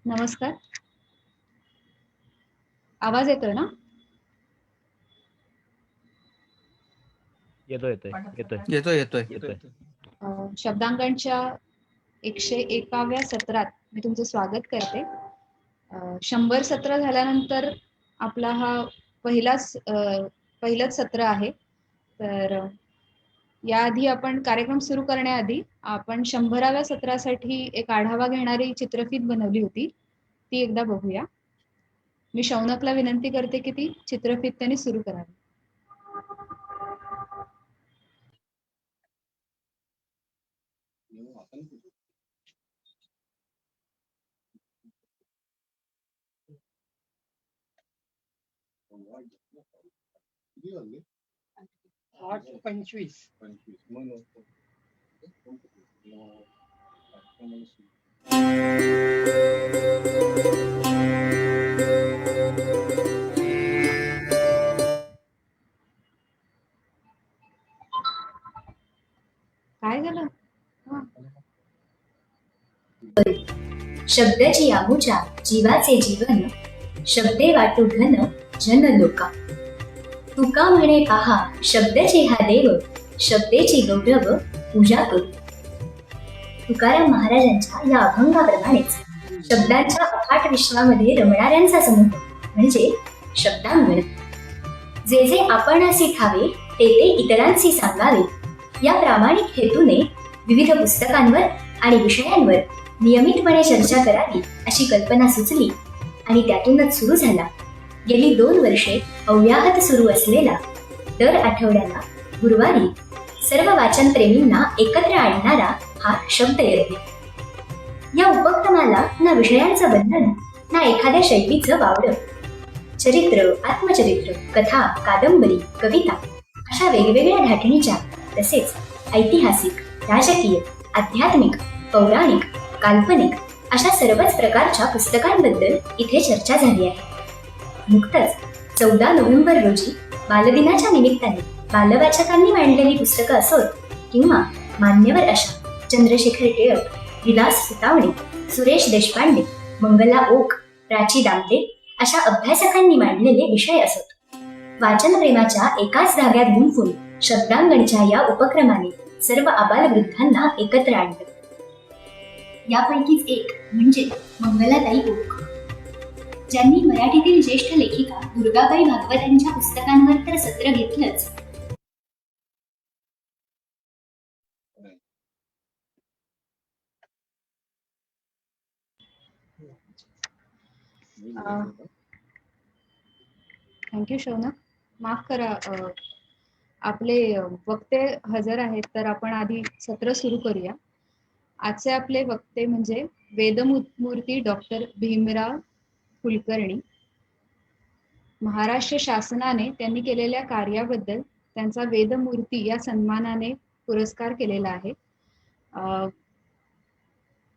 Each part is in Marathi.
नमस्कार. आवाज येतोय ना? येतोय येतोय येतोय येतोय येतोय येतोय. शब्दांकनच्या 101व्या सत्रात मी तुमचं स्वागत करते. 100 सत्र झाल्यानंतर आपला हा पहिलंच सत्र आहे. तर याआधी आपण कार्यक्रम सुरू करण्याआधी आपण 100व्या सत्रासाठी एक आढावा घेणारी चित्रफीत बनवली होती. ती एकदा बघूया. मी शौनकला विनंती करते की ती चित्रफीत त्यांनी सुरू करावी. किती वाजले? 8:25. काय झालं? शब्दाची यामुच्या जीवाचे जीवन शब्दे वाटू घन जन लोका. तुका म्हणे पहा शब्दाचे हा देव शब्देची गौरव पूजा करू. तुकाराम महाराजांच्या या अभंगाप्रमाणेच शब्दांच्या अफाट विश्वामध्ये रमणाऱ्यांचा समूह म्हणजे शब्दांगण. जे जे आपणासी ठावे ते ते इतरांशी सांगावे या प्रामाणिक हेतूने विविध पुस्तकांवर आणि विषयांवर नियमितपणे चर्चा करावी अशी कल्पना सुचली आणि त्यातूनच सुरू झाला गेली 2 वर्षे अव्याहत सुरू असलेला दर आठवड्याला गुरुवारी सर्व वाचनप्रेमींना एकत्र आणणारा हा शब्दयज्ञ. या उपक्रमाला ना विषयांचं बंधन ना एखाद्या शैलीचं वावड. चरित्र, आत्मचरित्र, कथा, कादंबरी, कविता अशा वेगवेगळ्या धाटणीच्या तसेच ऐतिहासिक, राजकीय, आध्यात्मिक, पौराणिक, काल्पनिक अशा सर्वच प्रकारच्या पुस्तकांबद्दल इथे चर्चा झाली आहे. नुकतंच 14 नोव्हेंबर रोजी बालदिनाच्या निमित्ताने बालवाचकांनी मांडलेली पुस्तकं असोत किंवा मान्यवर अशा चंद्रशेखर टिळक, विलास सुतावणे, सुरेश देशपांडे, मंगला ओक, प्राची दामटे अशा अभ्यासकांनी मांडलेले विषय असोत, वाचनप्रेमाच्या एकाच धाग्यात गुंफून शब्दांगणच्या या उपक्रमाने सर्व आबालवृद्धांना एकत्र आणलं. यापैकीच एक म्हणजे मंगलाताई ओक, ज्यांनी मराठीतील ज्येष्ठ लेखिका दुर्गाबाई भागवत यांच्या पुस्तकांवर तर सत्र घेतलंच, थँक्यू शौनक. माफ करा, आपले वक्ते हजर आहेत, तर आपण आधी सत्र सुरू करूया. आजचे आपले वक्ते म्हणजे वेदमूर्ती डॉक्टर भीमराव कुलकर्णी. महाराष्ट्र शासनाने त्यांनी केलेल्या कार्याबद्दल त्यांचा वेदमूर्ती या सन्मानाने पुरस्कार केलेला आहे.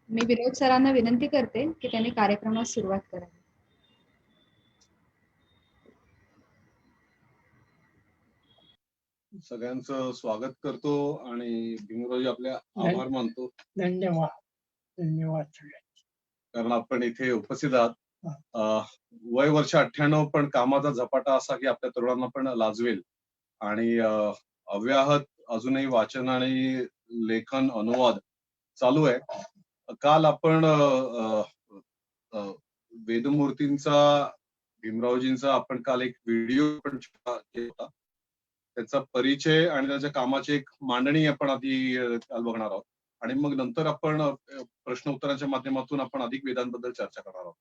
मी विनोद सरांना विनंती करते की त्यांनी कार्यक्रमास सुरुवात करावी. सगळ्यांचं स्वागत करतो आणि भीमरावजी आपल्या आभार मानतो. धन्यवाद धन्यवाद सगळ्यांचे. कारण आपण इथे उपस्थित आहात. वय वर्ष 98 पण कामाचा झपाटा असा की आपल्या तरुणांना पण लाजवेल आणि अव्याहत अजूनही वाचन आणि लेखन अनुवाद चालू आहे. काल आपण वेदमूर्तींचा, भीमरावजींचा आपण काल एक व्हिडिओ पण केला होता. त्याचा परिचय आणि त्याच्या कामाची एक मांडणी आपण आधी काल बघणार आहोत आणि मग नंतर आपण प्रश्न उत्तरांच्या माध्यमातून आपण अधिक वेदांबद्दल चर्चा करणार आहोत.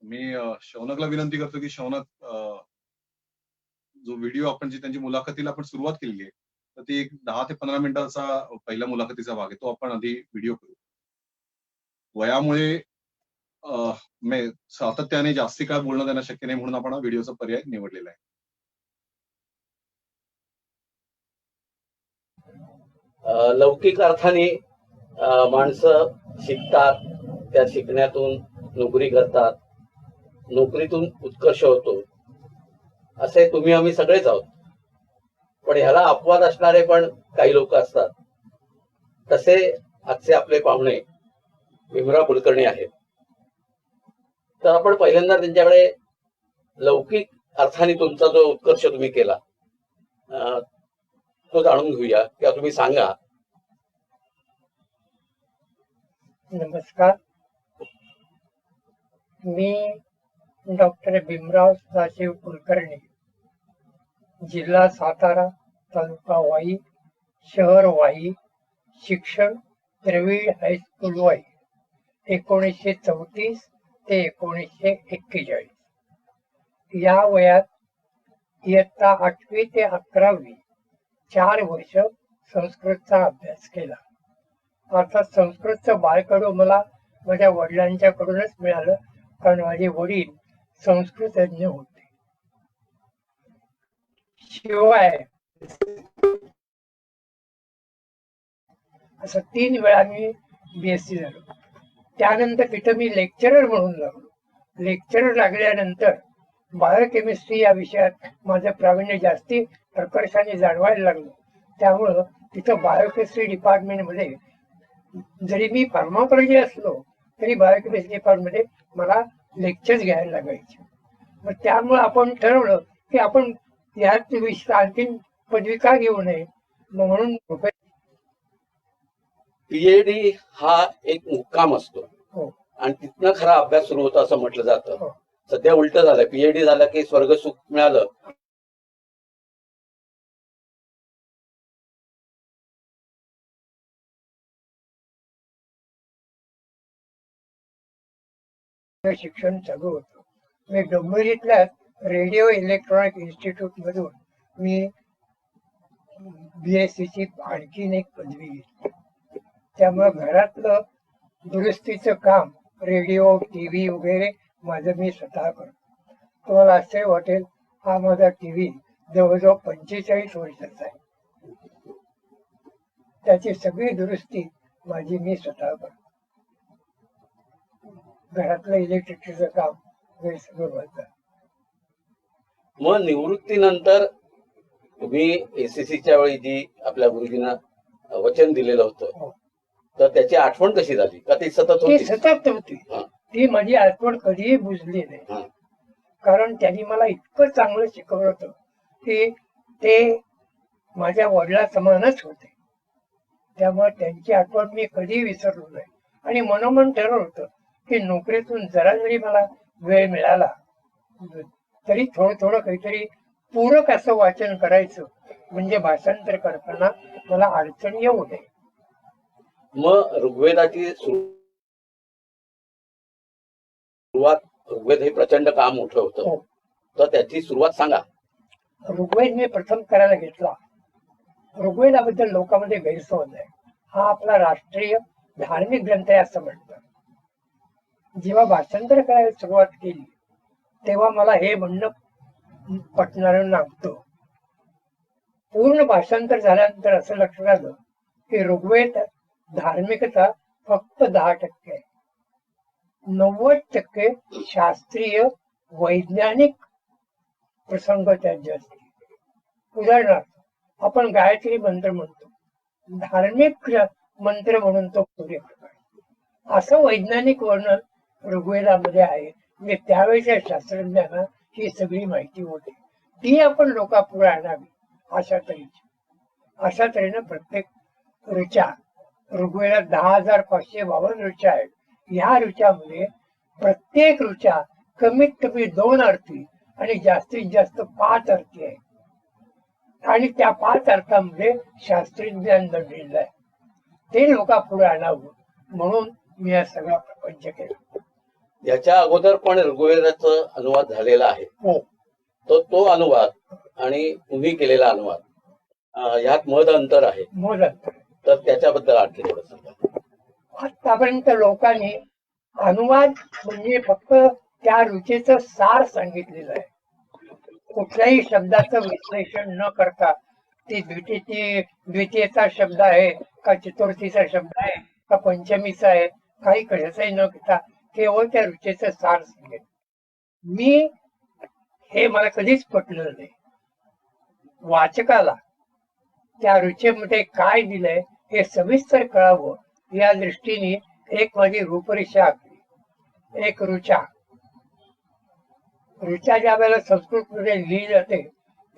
मी शौनकला विनंती करतो की शौनक, जो व्हिडिओ आपण जी त्यांची मुलाखतीला आपण सुरुवात केलेली आहे तर ती एक 10 ते 15 मिनिटाचा पहिल्या मुलाखतीचा भाग आहे, तो आपण आधी व्हिडिओ करू. वयामुळे सातत्याने जास्ती काळ बोलणं त्यांना शक्य नाही म्हणून आपण हा व्हिडिओचा पर्याय निवडलेला आहे. लौकिक अर्थाने माणसं शिकतात, त्या शिकण्यातून नोकरी करतात, नोकरीतून उत्कर्ष होतो, असे तुम्ही आम्ही सगळेच आहोत. पण ह्याला अपवाद असणारे पण काही लोक असतात. तसे आजचे आपले पाहुणे भीमराव कुलकर्णी आहेत. तर आपण पहिल्यांदा त्यांच्याकडे लौकिक अर्थाने तुमचा जो उत्कर्ष तुम्ही केला तो जाणून घेऊया किंवा तुम्ही सांगा. नमस्कार, मी डॉक्टर भीमराव सदाशिव कुलकर्णी, जिल्हा सातारा, तालुका वाई, शहर वाई, शिक्षण द्रविड हायस्कूल वाई, 1934 ते 1941. या वयात इयत्ता 8वी ते 11वी 4 वर्ष संस्कृतचा अभ्यास केला. अर्थात संस्कृतचं बाळकडू मला माझ्या वडिलांच्याकडूनच मिळालं, कारण माझे वडील संस्कृतज्ञ होते. शिवाय असं 3 वेळा मी BSc झालो. त्यानंतर तिथं मी लेक्चरर म्हणून लागलो. लेक्चरर लागल्यानंतर बायोकेमिस्ट्री या विषयात माझं प्रावीण्य जास्ती प्रकर्षाने जाणवायला लागलं. त्यामुळं तिथं बायोकेमिस्ट्री डिपार्टमेंटमध्ये जरी मी फार्माकॉलॉजी असलो तरी बायोकेमिस्ट्री डिपार्टमेंटमध्ये मला लेक्चर्स घ्यायला लागायचे. मग त्यामुळे आपण ठरवलं की आपण यात विषय आणखी पदवी का घेऊ नये, म्हणून PhD हा एक मुक्काम असतो हो. आणि तिथनं खरा अभ्यास सुरू होतो असं म्हटलं जातं. हो. सध्या उलट झालं, PhD झालं की स्वर्ग सुख मिळालं. शिक्षण चालू होतं. मी डोंबिवलीतल्या रेडिओ इलेक्ट्रॉनिक इन्स्टिट्यूट मधून मी BSc ची आणखीन एक पदवी घेतली. त्यामुळे घरातलं दुरुस्तीचं काम, रेडिओ, TV वगैरे माझं मी स्वतः करतो. तुम्हाला आश्चर्य वाटेल, हा माझा TV जवळजवळ 45 वर्षाचा आहे. त्याची सगळी दुरुस्ती माझी मी स्वतः करतो. घरातलं इलेक्ट्रिकचं काम हे सगळं बघतात. मग निवृत्तीनंतर तुम्ही ACCच्या वेळी जी आपल्या गुरुजींना वचन दिलेलं होतं, हो. तर त्याची आठवण कशी झाली का ती सतत ती होती? सतत होती. हा. ती माझी आठवण कधीही बुजली नाही. हा. कारण त्यांनी मला इतकं चांगलं शिकवलं होतं की ते माझ्या वडिलांसमानच होते. त्यामुळे त्यांची आठवण मी कधीही विसरलो नाही. आणि मनोमन ठरवलं होतं की नोकरीतून जरा जरी मला वेळ मिळाला तरी थोडं थोडं काहीतरी पूरक असं वाचन करायचं, म्हणजे भाषांतर करताना मला अडचण येऊ नये. मग ऋग्वेदाची सुरुवात, ऋग्वेद हे प्रचंड काम मोठं होतं, हो. तर त्याची सुरुवात सांगा. ऋग्वेद मी प्रथम करायला घेतला. ऋग्वेदाबद्दल लोकांमध्ये गैरसमज आहे. हा आपला राष्ट्रीय धार्मिक ग्रंथ आहे असं म्हणतात. जेव्हा भाषांतर करायला सुरुवात केली तेव्हा मला हे म्हणणं पटणारं नव्हतं. पूर्ण भाषांतर झाल्यानंतर असं लक्षात आलं की ऋग्वेद धार्मिकता फक्त 10% आहे. 90% शास्त्रीय वैज्ञानिक प्रसंग त्यात जास्त. उदाहरणार्थ आपण गायत्री मंत्र म्हणतो, धार्मिक मंत्र म्हणून तो सूर्यप्रकाश, असं वैज्ञानिक वर्णन ऋग्वेदामध्ये आहे. म्हणजे त्यावेळेच्या शास्त्रज्ञांना ही सगळी माहिती होती. ती आपण लोकांपुढे आणावी अशा तऱ्हेनं प्रत्येक ऋचा, ऋग्वेदात 10,552 ऋचा आहेत. ह्या ऋचामध्ये प्रत्येक ऋचा कमीत कमी 2 अर्थी आणि जास्तीत जास्त 5 अर्थी आहे. आणि त्या 5 अर्थामध्ये शास्त्रीय ज्ञान दडलेलं आहे. ते लोकांपुढे आणावं म्हणून मी हा सगळा प्रपंच केला. याच्या अगोदर पण ऋग्वेदाचा अनुवाद झालेला आहे. हो. तो अनुवाद आणि तुम्ही केलेला अनुवाद यात मध अंतर आहे, तर त्याच्याबद्दल आणखी थोडं सांगा. आतापर्यंत लोकांनी अनुवाद म्हणजे फक्त त्या रुचीचं सार सांगितलेलं आहे. कुठल्याही शब्दाचं विश्लेषण न करता ती द्वितीयचा शब्द आहे का चतुर्थीचा शब्द आहे का पंचमीचा आहे, काही कशाचाही न घेता केवळ त्या रुचीचं सार सांगेल. हे मला कधीच पटलं नाही. वाचकाला त्या रुचेमध्ये काय दिलंय हे सविस्तर कळावं या दृष्टीने एक माझी रूपरेषा आखली. एक ऋचा ऋचा ज्या वेळेला संस्कृतमध्ये लिहिली जाते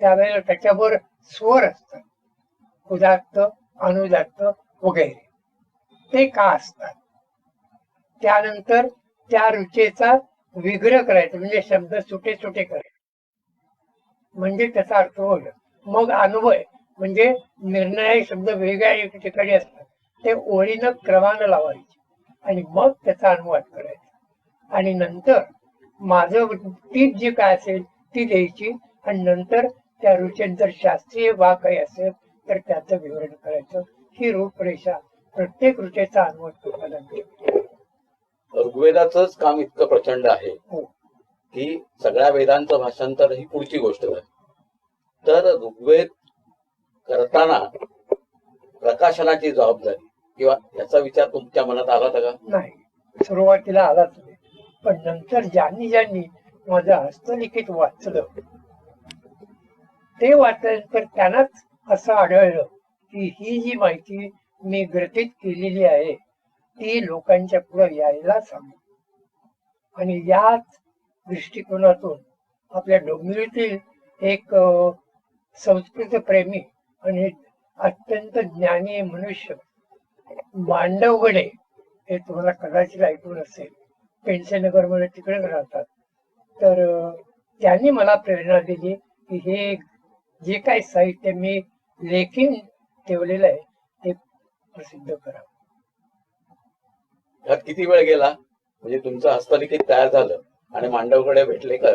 त्यावेळेला त्याच्यावर स्वर असतात, उदात्त, अनुदात्त वगैरे. ते का असतात? त्यानंतर त्या ऋचेचा विग्रह करायचा, म्हणजे शब्द सुटे सुटे करायचे, म्हणजे त्याचा अर्थ होईल. मग अन्वय म्हणजे निर्णय शब्द वेगळ्या ठिकाणी असतात, ते ओळीनं क्रमानं लावायचे आणि मग त्याचा अनुवाद करायचा. आणि नंतर माझं टीप जी काय असेल ती द्यायची आणि नंतर त्या ऋचेत जर शास्त्रीय भाग काही असेल तर त्याचं विवरण करायचं. ही रूपरेषा प्रत्येक ऋचेचा अनुवाद करताना मिळते. ऋग्वेदाचंच काम इतकं प्रचंड आहे हो. की सगळ्या वेदांचं भाषांतर ही पुढची गोष्ट आहे. तर ऋग्वेद करताना प्रकाशनाची जबाबदारी किंवा याचा विचार तुमच्या मनात आला होता का? नाही, सुरुवातीला आलाच नाही, पण नंतर ज्यांनी माझं हस्तलिखित वाचलं ते वाचल्यानंतर त्यांनाच असं आढळलं की ही जी माहिती मी ग्रथित केलेली आहे ती लोकांच्या पुढे यायला सांगू. आणि याच दृष्टिकोनातून आपल्या डोंबिवलीतील एक संस्कृत प्रेमी आणि अत्यंत ज्ञानी मनुष्य मांडवगडे, हे तुम्हाला कदाचित ऐकून असेल, पेंडसेनगर मध्ये तिकडेच राहतात. तर त्यांनी मला प्रेरणा दिली की हे जे काही साहित्य मी लेखीन ठेवलेलं आहे ते प्रसिद्ध करा. ह्यात किती वेळ गेला म्हणजे तुमचं हस्तलिखित तयार झालं आणि मांडवकडे भेटले काय?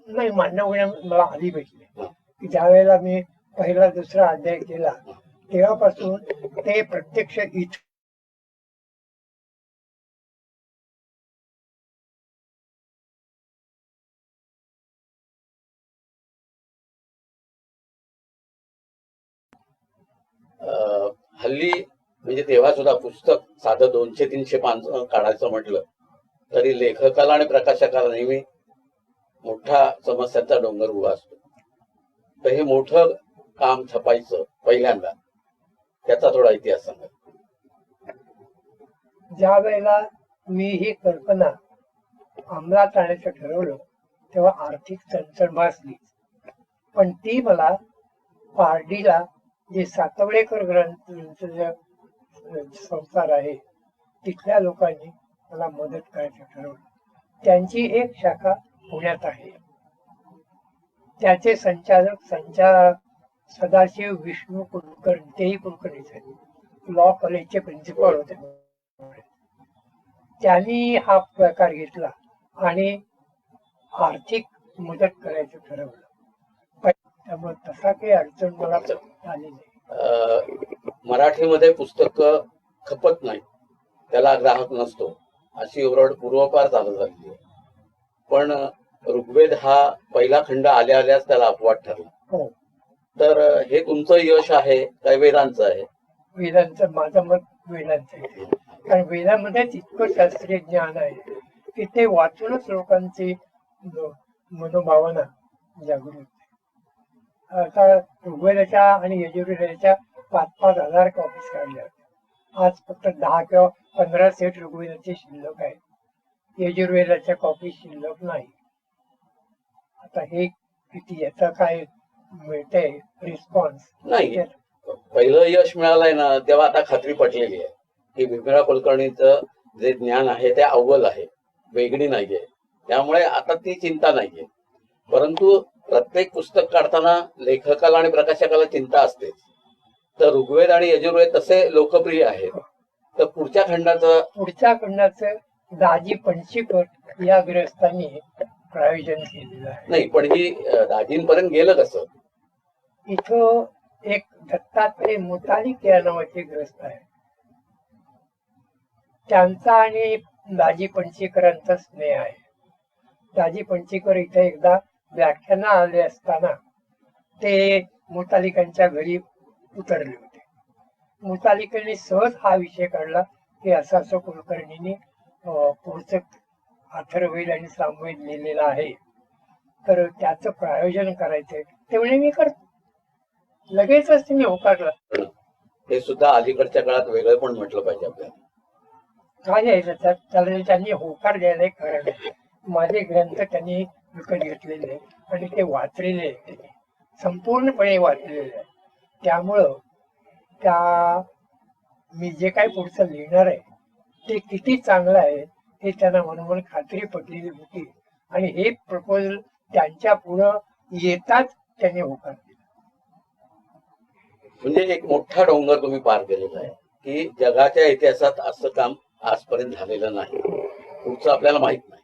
नाही, मांडवगडे मला आधी भेटले की ज्या वेळेला मी पहिला दुसरा अध्याय केला तेव्हापासून ते प्रत्यक्ष इथं हल्ली म्हणजे तेव्हा सुद्धा पुस्तक साधं 200-300 पान काढायचं म्हटलं तरी लेखकाला आणि प्रकाशकाला नेहमी मोठा समस्यांचा डोंगर उभा असतो. तर हे मोठं काम छपायचं पहिल्यांदा, त्याचा थोडा इतिहास सांगा. ज्या वेळेला मी ही कल्पना अंमलात आणायचं ठरवलं तेव्हा आर्थिक चणचण भासली, पण ती मला पारडीला जे सातवडेकर ग्रंथ संसार आहे तिथल्या लोकांनी मला मदत करायचं ठरवलं. त्यांची एक शाखा पुण्यात आहे. त्याचे संचालक सदाशिव विष्णू कुलकर्णी, तेही कुलकर्णीच आहेत, लॉ कॉलेजचे प्रिन्सिपल होते. त्यांनी हा प्रकार घेतला आणि आर्थिक मदत करायचं ठरवलं. त्यामुळे तसा काही अडचण मला आली नाही. मराठीमध्ये पुस्तक खपत नाही, त्याला ग्राहक नसतो अशी ओरड पूर्वपार चालू झाली. पण ऋग्वेद हा पहिला खंड आल्या आल्याच त्याला अपवाद ठरला. हो, तर हे तुमचं यश आहे काय वेदांचं आहे? वेदांचं, माझं मत वेदांचं आहे. कारण वेदामध्येच इतकं शास्त्रीय ज्ञान आहे की ते वाचूनच लोकांची मनोभावना जागृत होते. आता ऋग्वेदाच्या आणि यजुर्वेदाच्या 5,000 हजार कॉपीज काढल्या. आज फक्त 10 किंवा 15 सेट ऋग्वेदाचे शिल्लक आहेत. यजुर्वेदाच्या कॉपी शिल्लक नाही. आता हे किती याचा काय मिळते रिस्पॉन्स नाही. पहिलं यश मिळालंय ना तेव्हा आता खात्री पटलेली आहे की भीमराव कुलकर्णीचं जे ज्ञान आहे ते अव्वल आहे, वेगळी नाहीये. त्यामुळे आता ती चिंता नाहीये. परंतु प्रत्येक पुस्तक काढताना लेखकाला आणि प्रकाशकाला चिंता असतेच. तर ऋग्वेद आणि यजुर्वेद तसे लोकप्रिय आहेत, तर पुढच्या खंडाचं दाजी पणशीकर या गृहस्थांनी प्रायोजन केलेलं आहे. नाही, पण ही दाजींपर्यंत गेलं कसं? इथं एक दत्तात्रय मुतालिक या नावाचे ग्रस्त आहे. त्यांचा आणि दाजी पणशीकरांचा स्नेह आहे. दाजी पणशीकर इथे एकदा व्याख्याना आले असताना ते मुतालिकांच्या घरी उतरले होते. मुतालिकांनी सहज हा विषय काढला की असं असं कुलकर्णींनी पुढचं अथर्ववेद आणि सामवेद लिहिलेला आहे, तर त्याचं प्रायोजन करायचंय. तेवढे मी करतो. लगेचच त्यांनी होकारलं. हे सुद्धा अलीकडच्या काळात वेगळं पण म्हटलं पाहिजे आपल्याला. काय आहे त्याला त्यांनी होकार द्यायला एक कारण आहे. माझे ग्रंथ त्यांनी विकत घेतलेले आहे आणि ते वाचलेले आहे त्यांनी, संपूर्णपणे वाचलेले आहे. त्यामुळं त्या मी जे काही पुढचं लिहिणार आहे ते किती चांगलं आहे हे त्यांना मनोमन खात्री पटलेली होती आणि हे प्रपोजल त्यांच्या पुढं येताच त्यांनी होकार दिला. म्हणजे एक मोठा डोंगर तुम्ही पार केलेला आहे की जगाच्या इतिहासात असं काम आजपर्यंत झालेलं नाही. पुढचं आपल्याला माहित नाही,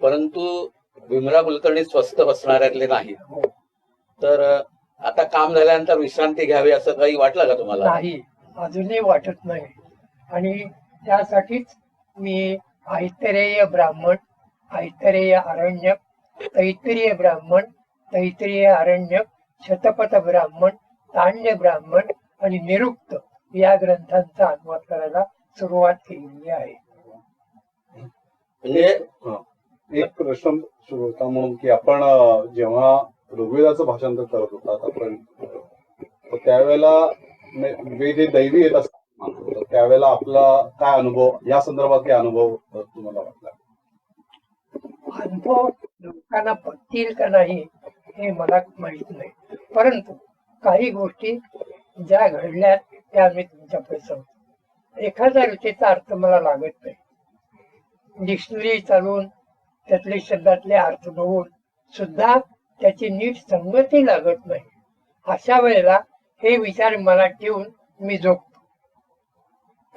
परंतु भीमराव कुलकर्णी स्वस्थ बसणाऱ्यातले नाहीत. हो. तर आता काम झाल्यानंतर विश्रांती घ्यावी असं काही वाटलं का तुम्हाला? नाही, अजूनही वाटत नाही. आणि त्यासाठीच मी ऐतरेय ब्राह्मण, ऐतरेय अरण्यक, तैत्तिरीय ब्राह्मण, तैत्तिरीय अरण्यक, शतपथ ब्राह्मण, तांड्य ब्राह्मण आणि निरुक्त या ग्रंथांचा अनुवाद करायला सुरुवात केलेली आहे. म्हणजे एक प्रश्न सुरू होता म्हणून की आपण जेव्हा ऋग्वेदाचं भाषांतर करत होतात आपण, तर त्यावेळेला वेद हे दैवी येत असतात, तर त्यावेळेला आपला काय अनुभव, या संदर्भात काय अनुभव तुम्हाला वाटला? अनुभव लोकांना पटतील का नाही हे मला माहित नाही, परंतु काही गोष्टी ज्या घडल्या त्या मी तुमच्याकडे सांगतो. एखाद्या ऋचेचा अर्थ मला लागत नाही, डिक्शनरी चालून त्यातले शब्दातले अर्थ बघून सुद्धा त्याची नीट संगती लागत नाही. अशा वेळेला हे विचार मला ठेवून मी झोपतो,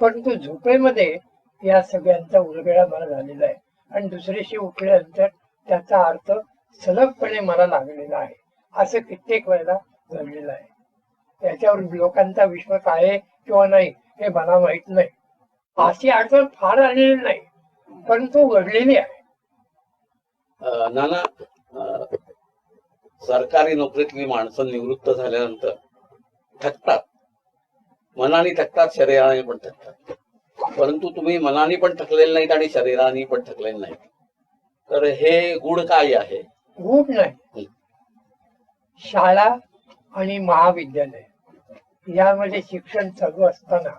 परंतु झोपेमध्ये या सगळ्यांचा उलगडा मला झालेला आहे आणि दुसऱ्याशी उठल्यानंतर त्याचा अर्थ सलगपणे मला लागलेला आहे. असं कित्येक वेळेला घडलेलं आहे. त्याच्यावर लोकांचा विश्वास आहे किंवा नाही हे मला माहित नाही. अशी अडचण फार आलेली नाही, परंतु घडलेली आहे. नाना, सरकारी नोकरीतली माणसं निवृत्त झाल्यानंतर थकतात, मनाने थकतात, शरीराने पण थकतात. परंतु तुम्ही मनाने पण थकलेले नाहीत आणि शरीराने पण थकलेले नाहीत. तर हे गुण काय आहे? गुण नाही. शाळा आणि महाविद्यालय यामध्ये शिक्षण चालू असताना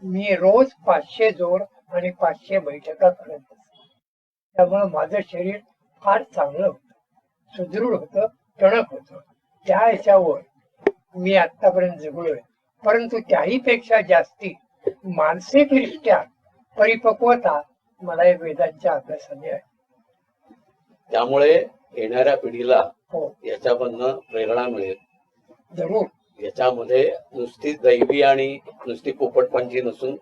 मी रोज 500 जोड आणि 500 बैठका करत असतो. त्यामुळे माझं शरीर फार चांगलं होतं, सुदृढ होतं, टणक होतं. त्या ह्याच्यावर मी आतापर्यंत जगलोय. परंतु त्याही पेक्षा जास्ती मानसिकरित्या परिपक्वता मला या वेदांच्या अभ्यासाने आहे. त्यामुळे येणाऱ्या पिढीला हो, याच्यामधनं प्रेरणा मिळेल. जरूर. याच्यामध्ये नुसती दैवी आणि नुसती पोपटपंची नसून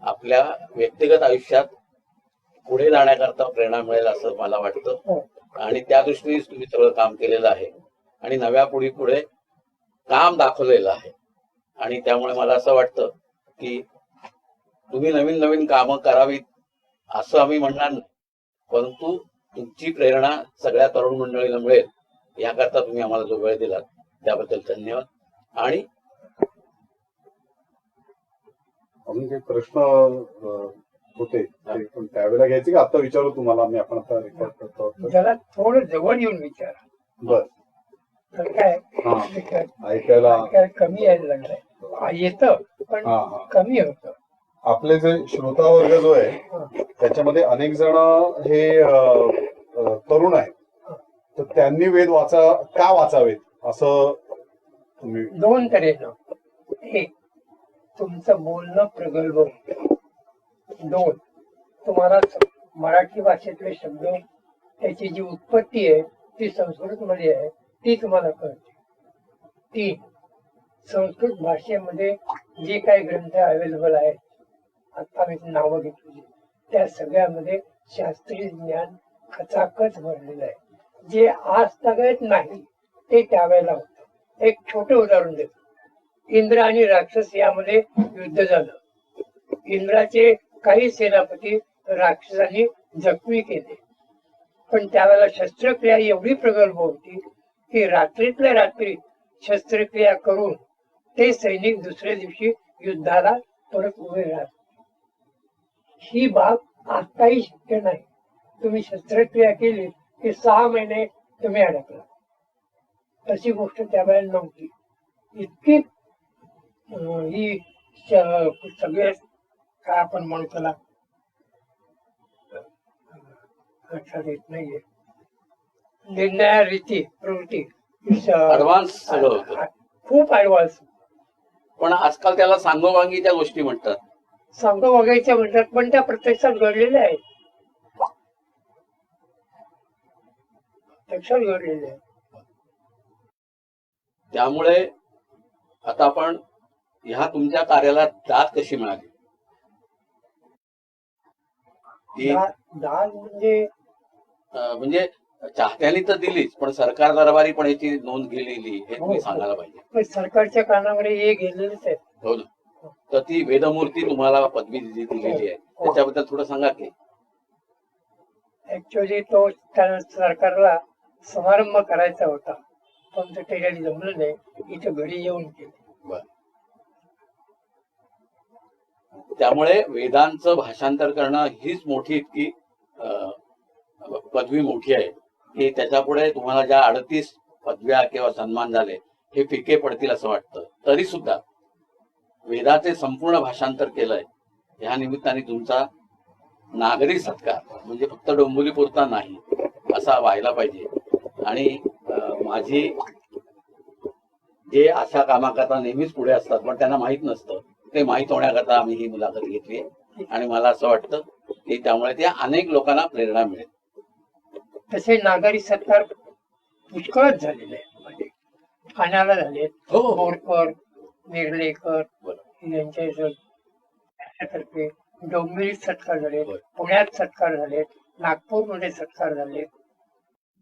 आपल्या व्यक्तिगत आयुष्यात पुढे जाण्याकरता प्रेरणा मिळेल असं मला वाटतं. हो. आणि त्या दृष्टीनेच तुम्ही सगळं काम केलेलं आहे आणि नव्या पिढी पुढे काम दाखवलेलं आहे. आणि त्यामुळे मला असं वाटतं की तुम्ही नवीन नवीन कामं करावीत असं आम्ही म्हणणार नाही, परंतु तुमची प्रेरणा सगळ्या तरुण मंडळीला मिळेल याकरता तुम्ही आम्हाला जो वेळ दिलात त्याबद्दल धन्यवाद. आणि अजून काही प्रश्न होते पण त्यावेळेला घ्यायचे का आता विचारू तुम्हाला? मी आपण आता रेकॉर्ड करतो. जरा थोडं जवळ येऊन विचारा. बर. तर काय ऐकायला कमी यायला लागलंय. येतं पण कमी होतं. आपले जे श्रोता वर्ग जो आहे त्याच्यामध्ये अनेक जण हे तरुण आहेत, तर त्यांनी वेद का वाचावेत असं तुम्ही? 2 तऱ्हेनं. एक, तुमचं बोलणं प्रगल्भ होतं. 2, तुम्हाला मराठी भाषेतले शब्द त्याची जी उत्पत्ती आहे ती संस्कृत मध्ये आहे ती तुम्हाला कळते. 3, संस्कृत भाषेमध्ये जे काही ग्रंथ अवेलेबल आहेत, आता मी नावं घेतली, त्या सगळ्यामध्ये शास्त्रीय ज्ञान खचाखच भरलेलं आहे. जे आज सगळ्यात नाही ते त्यावेळेला होतं. एक छोटं उदाहरण देतो. इंद्र आणि राक्षस यामध्ये युद्ध झालं. इंद्राचे काही सेनापती राक्षसांनी जखमी केले, पण त्यावेळेला शस्त्रक्रिया एवढी प्रगल्भ होती की रात्रीतल्या रात्री शस्त्रक्रिया करून ते सैनिक दुसऱ्या दिवशी युद्धाला परत उभे राहतात. ही बाब आताही शक्य नाही. तुम्ही शस्त्रक्रिया केली की 6 महिने तुम्ही अडकला. तशी गोष्ट त्यावेळेला नव्हती. इतकी ही सगळे काय आपण म्हणू त्याला लक्षात येत नाहीये. निर्णया रीती प्रवृत्ती ऍडव्हान्स सगळं होतं. खूप ऍडव्हान्स. पण आजकाल त्याला सांगोवांगीच्या गोष्टी म्हणतात. सांग वगायच्या म्हणतात, पण त्या प्रत्यक्षात घडलेल्या आहेत. प्रत्यक्षात घडलेल्या आहेत. त्यामुळे आता आपण ह्या तुमच्या कार्याला दाद कशी मिळाली? ती दाद म्हणजे चाहत्यांनी तर दिलीच, पण सरकार दरबारी पण याची नोंद गेलेली हे तुम्ही सांगायला पाहिजे. पण सरकारच्या कानावर हे गेलेलेच आहे. हो ना. तर ती वेदमूर्ती तुम्हाला पदवी दिलेली आहे, त्याच्याबद्दल थोडं सांगा की. ऍक्च्युअली तो त्या सरकारला समारंभ करायचा होता, पण ते त्याच्याने जमलं नाही. इथं घरी येऊन केलं. त्यामुळे वेदांचं भाषांतर करणं हीच मोठी इतकी पदवी मोठी आहे की त्याच्यापुढे तुम्हाला ज्या 38 पदव्या किंवा सन्मान झाले हे फिके पडतील असं वाटतं. तरी सुद्धा वेदाचे संपूर्ण भाषांतर केलंय, ह्या निमित्ताने तुमचा नागरी सत्कार म्हणजे फक्त डोंबिवलीपुरता नाही असा व्हायला पाहिजे. आणि माझी जे अशा कामाकरता नेहमीच पुढे असतात पण त्यांना माहीत नसतं, ते माहीत होण्याकरता आम्ही ही मुलाखत घेतली आहे. आणि मला असं वाटतं की त्यामुळे त्या अनेक लोकांना प्रेरणा मिळेल. तसे नागरी सत्कार पुष्कळच झालेले आहेत. म्हणजे ठाण्याला झालेत, बोरकर, निर्लेकर यांच्यातर्फे डोंबिवलीत सत्कार झालेत, पुण्यात सत्कार झालेत, नागपूरमध्ये सत्कार झालेत.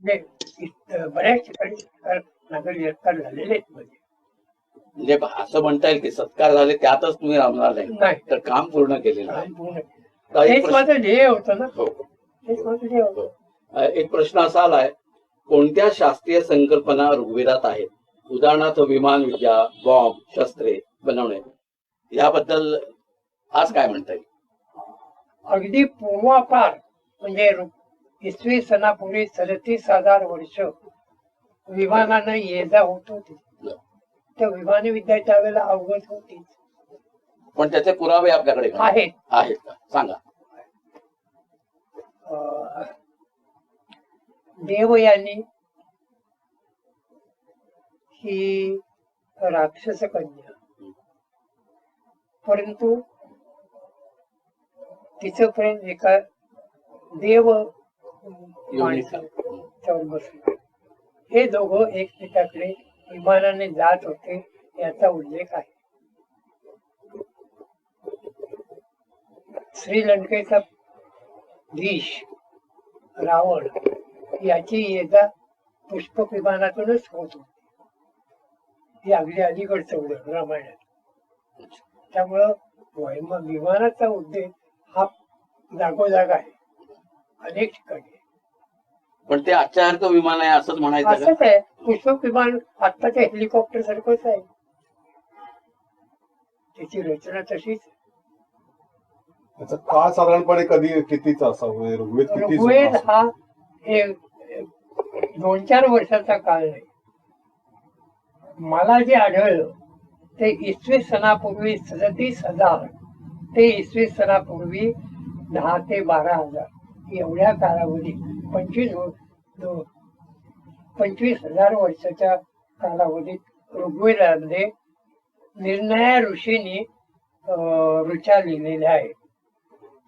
म्हणजे बऱ्याच ठिकाणी सत्कार नागरी सत्कार झालेले आहेत. म्हणजे असं म्हणता येईल की सत्कार झाले त्यातच तुम्ही राहणार नाही, तर काम पूर्ण केलेलं आहे. हेच माझं ध्येय होतं ना. हो. हेच माझं ध्येय होतं. एक प्रश्न असा आलाय, कोणत्या शास्त्रीय संकल्पना ऋग्वेदात आहेत? उदाहरणार्थ विमान विद्या, बॉम्ब, शस्त्रे बनवणे, याबद्दल आज काय म्हणता येईल? अगदी पूर्वापार म्हणजे इसवी सनापूर्वी 37,000 वर्ष विमानानं ये जा होत होती. त्या विमान विद्या त्यावेळेला अवगत होती. पण त्याचे पुरावे आपल्याकडे आहेत का? सांगा. देवयानी ही राक्षस कन्या, परंतु तिचं प्रेम एका देव माणसावर बसलं. हे दोघं एकमेकाकडे विमानाने जात होते याचा उल्लेख आहे. श्रीलंकेचा धीश रावण याची ये-जा पुष्पक विमानातूनच होत होती. हे अगदी अलीकडचं उदाहरण रामायणात. त्यामुळं विमानाचा उद्देश हा जागोजाग आहे, अनेक ठिकाणी. पण ते आजच्यासारखं विमान आहे असंच म्हणायचं? असंच आहे. पुष्पक विमान आत्ताच्या हेलिकॉप्टर सारखंच आहे. त्याची रचना तशीच. त्याचा काळ साधारणपणे कधी कितीचा असावा? ऋग्वेद हा 2-4 वर्षाचा काळ नाही. मला जे आढळलं ते इसवी सनापूर्वी 37,000 ते इसवी सनापूर्वी 10,000 ते 12,000 एवढ्या कालावधीत 25,000 वर्षाच्या कालावधीत ऋग्वेदामध्ये निर्णया ऋषींनी ऋचा लिहिलेल्या आहेत,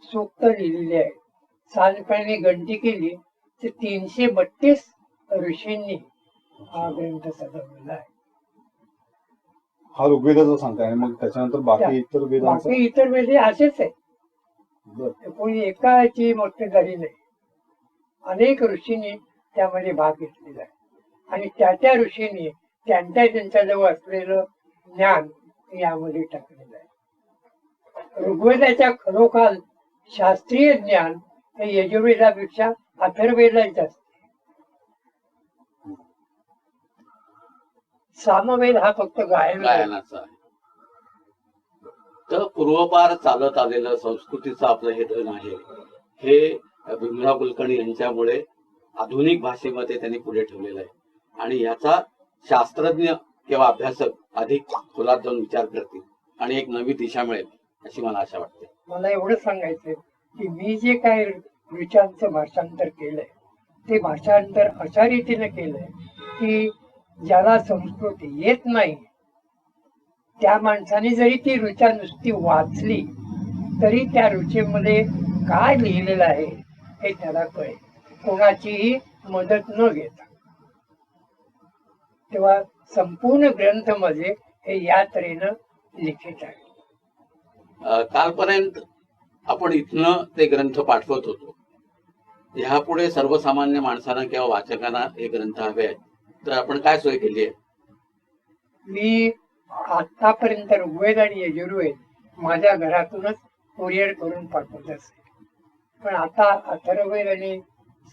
सूक्त लिहिलेले आहेत. साधारणपणे गणती केली तर 332 ऋषींनी हा ग्रंथ सजवलेला आहे. हा ऋग्वेदाचा सांगताय. मग त्याच्यानंतर बाकी इतर वेद असेच आहे. कोणी एकाची मोठेदारी नाही. अनेक ऋषींनी त्यामध्ये भाग घेतलेला आहे आणि त्या ऋषींनी त्यांच्याजवळ असलेलं ज्ञान यामध्ये टाकलेलं आहे. ऋग्वेदाच्या खरोखर शास्त्रीय ज्ञान हे यजुर्वेदापेक्षा अथर्ववेदात जास्त. सामवेद हा फक्त गायनाचा आहे. तर पूर्वपार चालत आलेलं संस्कृतीचं आपलं हे धन आहे, हे भीमराव कुलकर्णी यांच्यामुळे आधुनिक भाषेमध्ये त्यांनी पुढे ठेवलेलं आहे. आणि याचा शास्त्रज्ञ किंवा अभ्यासक अधिक खोलात जाऊन विचार करतील आणि एक नवी दिशा मिळेल अशी मला आशा वाटते. मला एवढं सांगायचंय की मी जे काय ऋचांचं भाषांतर केलंय ते भाषांतर अशा रीतीने केलंय की ज्याला संस्कृत येत नाही त्या माणसाने जरी ती ऋचा नुसती वाचली तरी त्या ऋचेमध्ये काय लिहिलेलं आहे हे त्याला कळेल, कोणाचीही मदत न घेता. तेव्हा संपूर्ण ग्रंथ मध्ये हे या तऱ्हेनं लिखित आहे. कालपर्यंत आपण इथनं ते ग्रंथ पाठवत होतो. ह्यापुढे सर्वसामान्य माणसांना किंवा वाचकांना हे ग्रंथ हवे आहेत, तर आपण काय सोय केली आहे? मी आतापर्यंत ऋग्वेद आणि यजुर्वेद माझ्या घरातूनच कुरिअर करून पाठवत असे, पण आता अथर्ववेद आणि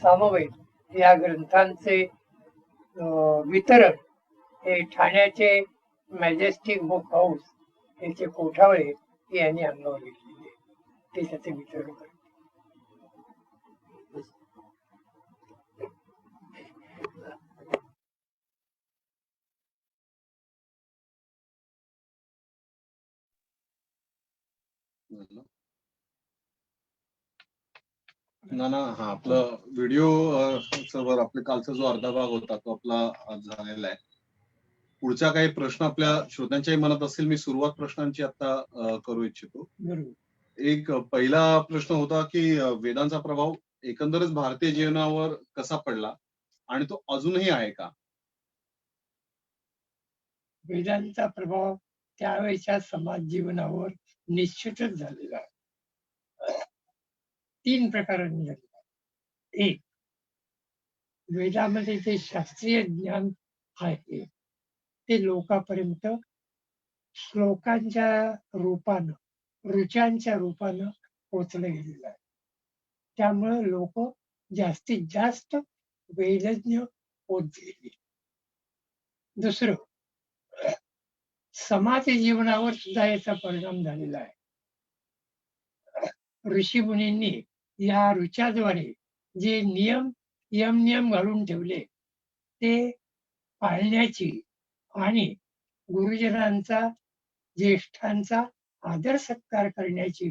सामवेद या ग्रंथांचे वितरण हे ठाण्याचे मॅजेस्टिक बुक हाऊस याचे कोठावळे यांनी अंगावर घेतलेले, ते त्याचे वितरण करतात. ना हा आपलं व्हिडिओ आपले कालचा जो अर्धा भाग होता तो आपला आज झालेला आहे. पुढचा काही प्रश्न आपल्या श्रोत्यांच्याही मनात असेल, मी सुरुवात प्रश्नांची आता करू इच्छितो. एक पहिला प्रश्न होता की वेदांचा प्रभाव एकंदरच भारतीय जीवनावर कसा पडला आणि तो अजूनही आहे का? वेदांचा प्रभाव त्यावेळेच्या समाज जीवनावर निश्चितच झालेला आहे. 3 प्रकारांनी झालेला आहे. एक, वेदामध्ये जे शास्त्रीय ज्ञान आहे ते लोकांपर्यंत श्लोकांच्या रूपानं, ऋचांच्या रूपानं पोचलं गेलेलं आहे. त्यामुळे लोक जास्तीत जास्त वेदज्ञ होत गेली. दुसरं, समाज जीवनावर सुद्धा याचा परिणाम झालेला आहे. ऋषी मुनींनी या ऋचाद्वारे जे नियम घालून ठेवले ते पाळण्याची आणि गुरुजनांचा, ज्येष्ठांचा आदर सत्कार करण्याची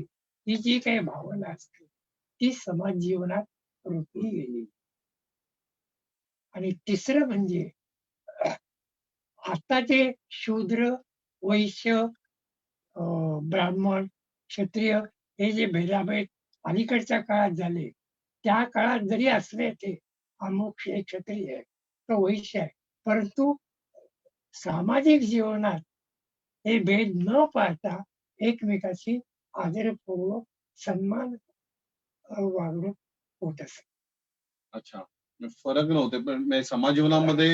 ही जी काही भावना असते ती समाज जीवनात रुतली गेली. आणि तिसरं म्हणजे आता जे शूद्र, वैश्य, ब्राह्मण, क्षत्रिय हे जे भेदाभेद अलीकडच्या काळात झाले, त्या काळात जरी असले ते अमुक हे क्षत्रिय आहे, तो वैश्य आहे, परंतु सामाजिक जीवनात हे भेद न पाळता एकमेकाची आदरपूर्वक सन्मान वागणूक होत असते. अच्छा, फरक नव्हते, पण समाज जीवनामध्ये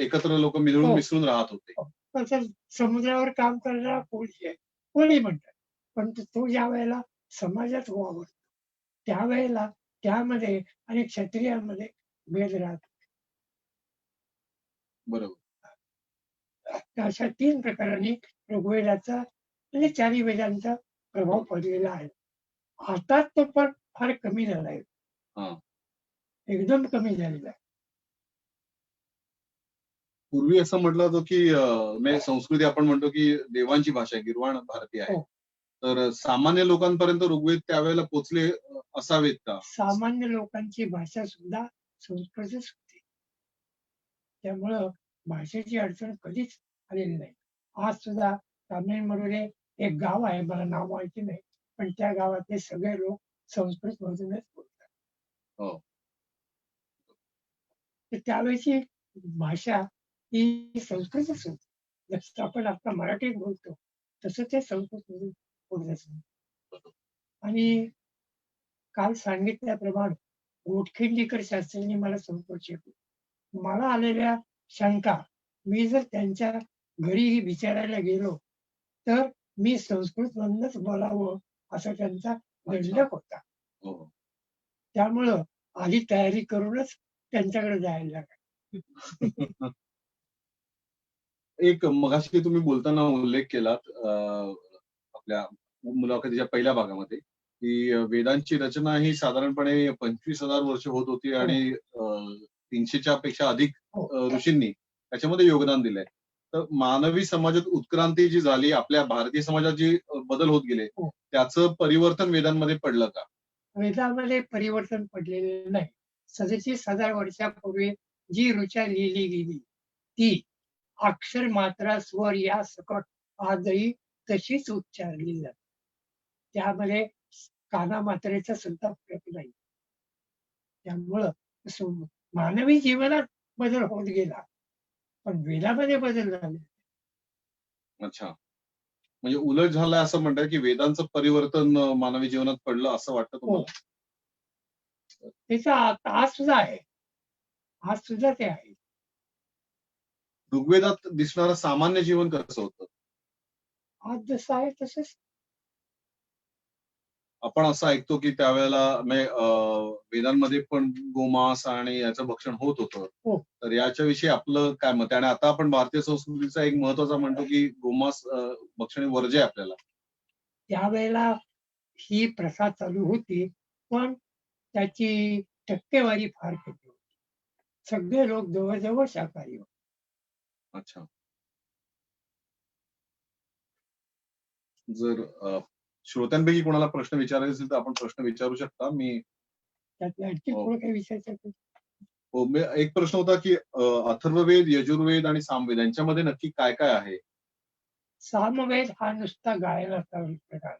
एकत्र लोक मिळून मिसळून राहत होते. तसं समुद्रावर काम करणारा कोळी आहे, कोळी म्हणतात, पण तो ज्या वेळेला समाजात वावरतो त्यावेळेला त्यामध्ये आणि क्षत्रियांमध्ये भेद राहतो. बरोबर. अशा 3 प्रकारांनी ऋग्वेदाचा म्हणजे 4 वेदांचा प्रभाव पडलेला आहे. आता तो पण फार कमी झाला आहे, एकदम कमी झालेला आहे. पूर्वी असं म्हटलं होतं की संस्कृती आपण म्हणतो की देवांची भाषा गिरवाण भारतीय आहे, तर सामान्य लोकांपर्यंत ऋग्वेद त्यावेळेला पोचले असावेत का? सामान्य लोकांची भाषा सुद्धा संस्कृतच होती, त्यामुळं भाषेची अडचण कधीच आलेली नाही. आज सुद्धा तामिळमध्ये एक गाव आहे, मला नाव माहिती नाही, पण त्या गावातले सगळे लोक संस्कृत मधूनच बोलतात. तर त्यावेळेची भाषा ही संस्कृतच होती. जसं आपण आता मराठीत बोलतो तसं ते संस्कृत मधून बोलत. आणि काल सांगितल्याप्रमाणे गोटखिंडीकर शास्त्रींनी मला संस्कृत शिकवलं. मला आलेल्या शंका मी जर त्यांच्या घरी विचारायला गेलो तर मी संस्कृत मधूनच बोलावं असा त्यांचा दंडक होता. त्यामुळं आधी तयारी करूनच त्यांच्याकडे जायला लागला. एक मगाशी तुम्ही बोलताना उल्लेख केलात आपल्या मुलाखतीच्या पहिल्या भागामध्ये की वेदांची रचना ही साधारणपणे 25,000 वर्ष होत होती आणि 300च्या पेक्षा अधिक ऋषींनी त्याच्यामध्ये योगदान दिलंय. तर मानवी समाजात उत्क्रांती जी झाली, आपल्या भारतीय समाजात जी बदल होत गेले, त्याचं परिवर्तन वेदांमध्ये पडलं का? वेदामध्ये परिवर्तन पडलेले नाही. 37,000 वर्षापूर्वी जी ऋचा लिहिली गेली ती अक्षर मात्रा स्वर या सकट आजही तशीच उच्चारली जाते. त्यामध्ये काना मात्रेचा सुद्धा फरक नाही. त्यामुळं मानवी जीवनात बदल होत गेला, पण वेदामध्ये बदल झाले. अच्छा. म्हणजे उलट झालंय असं म्हणताय की वेदांचं परिवर्तन मानवी जीवनात पडलं असं वाटतं हो, तुम्हाला? त्याचा आज सुद्धा आहे. आज सुद्धा ते आहे. ऋग्वेदात दिसणारं सामान्य जीवन कसं होतं? आज जसं आहे तसंच. आपण असं ऐकतो की त्यावेळेला म्हणजे वेदांमध्ये पण गोमांस आणि याचं भक्षण होत होतं. हो. तर याच्याविषयी आपलं काय मत आहे? आणि आता आपण भारतीय संस्कृतीचा एक महत्वाचा म्हणतो की गोमांस भक्षण वर्ज्य आहे आपल्याला. त्यावेळेला ही प्रथा चालू होती, पण त्याची टक्केवारी फार कमी होती. सगळे लोक जवळजवळ शाकाहारी होते. अच्छा. जर श्रोत्यांपैकी कोणाला प्रश्न विचारायचे असेल तर आपण प्रश्न विचारू शकता. मी त्यात आणखी हो. थोडं काही विचारायचं आहे? हो, एक प्रश्न होता की अथर्ववेद, यजुर्वेद आणि सामवेद यांच्यामध्ये नक्की काय काय आहे? सामवेद हा नुसता गायनाचा प्रकार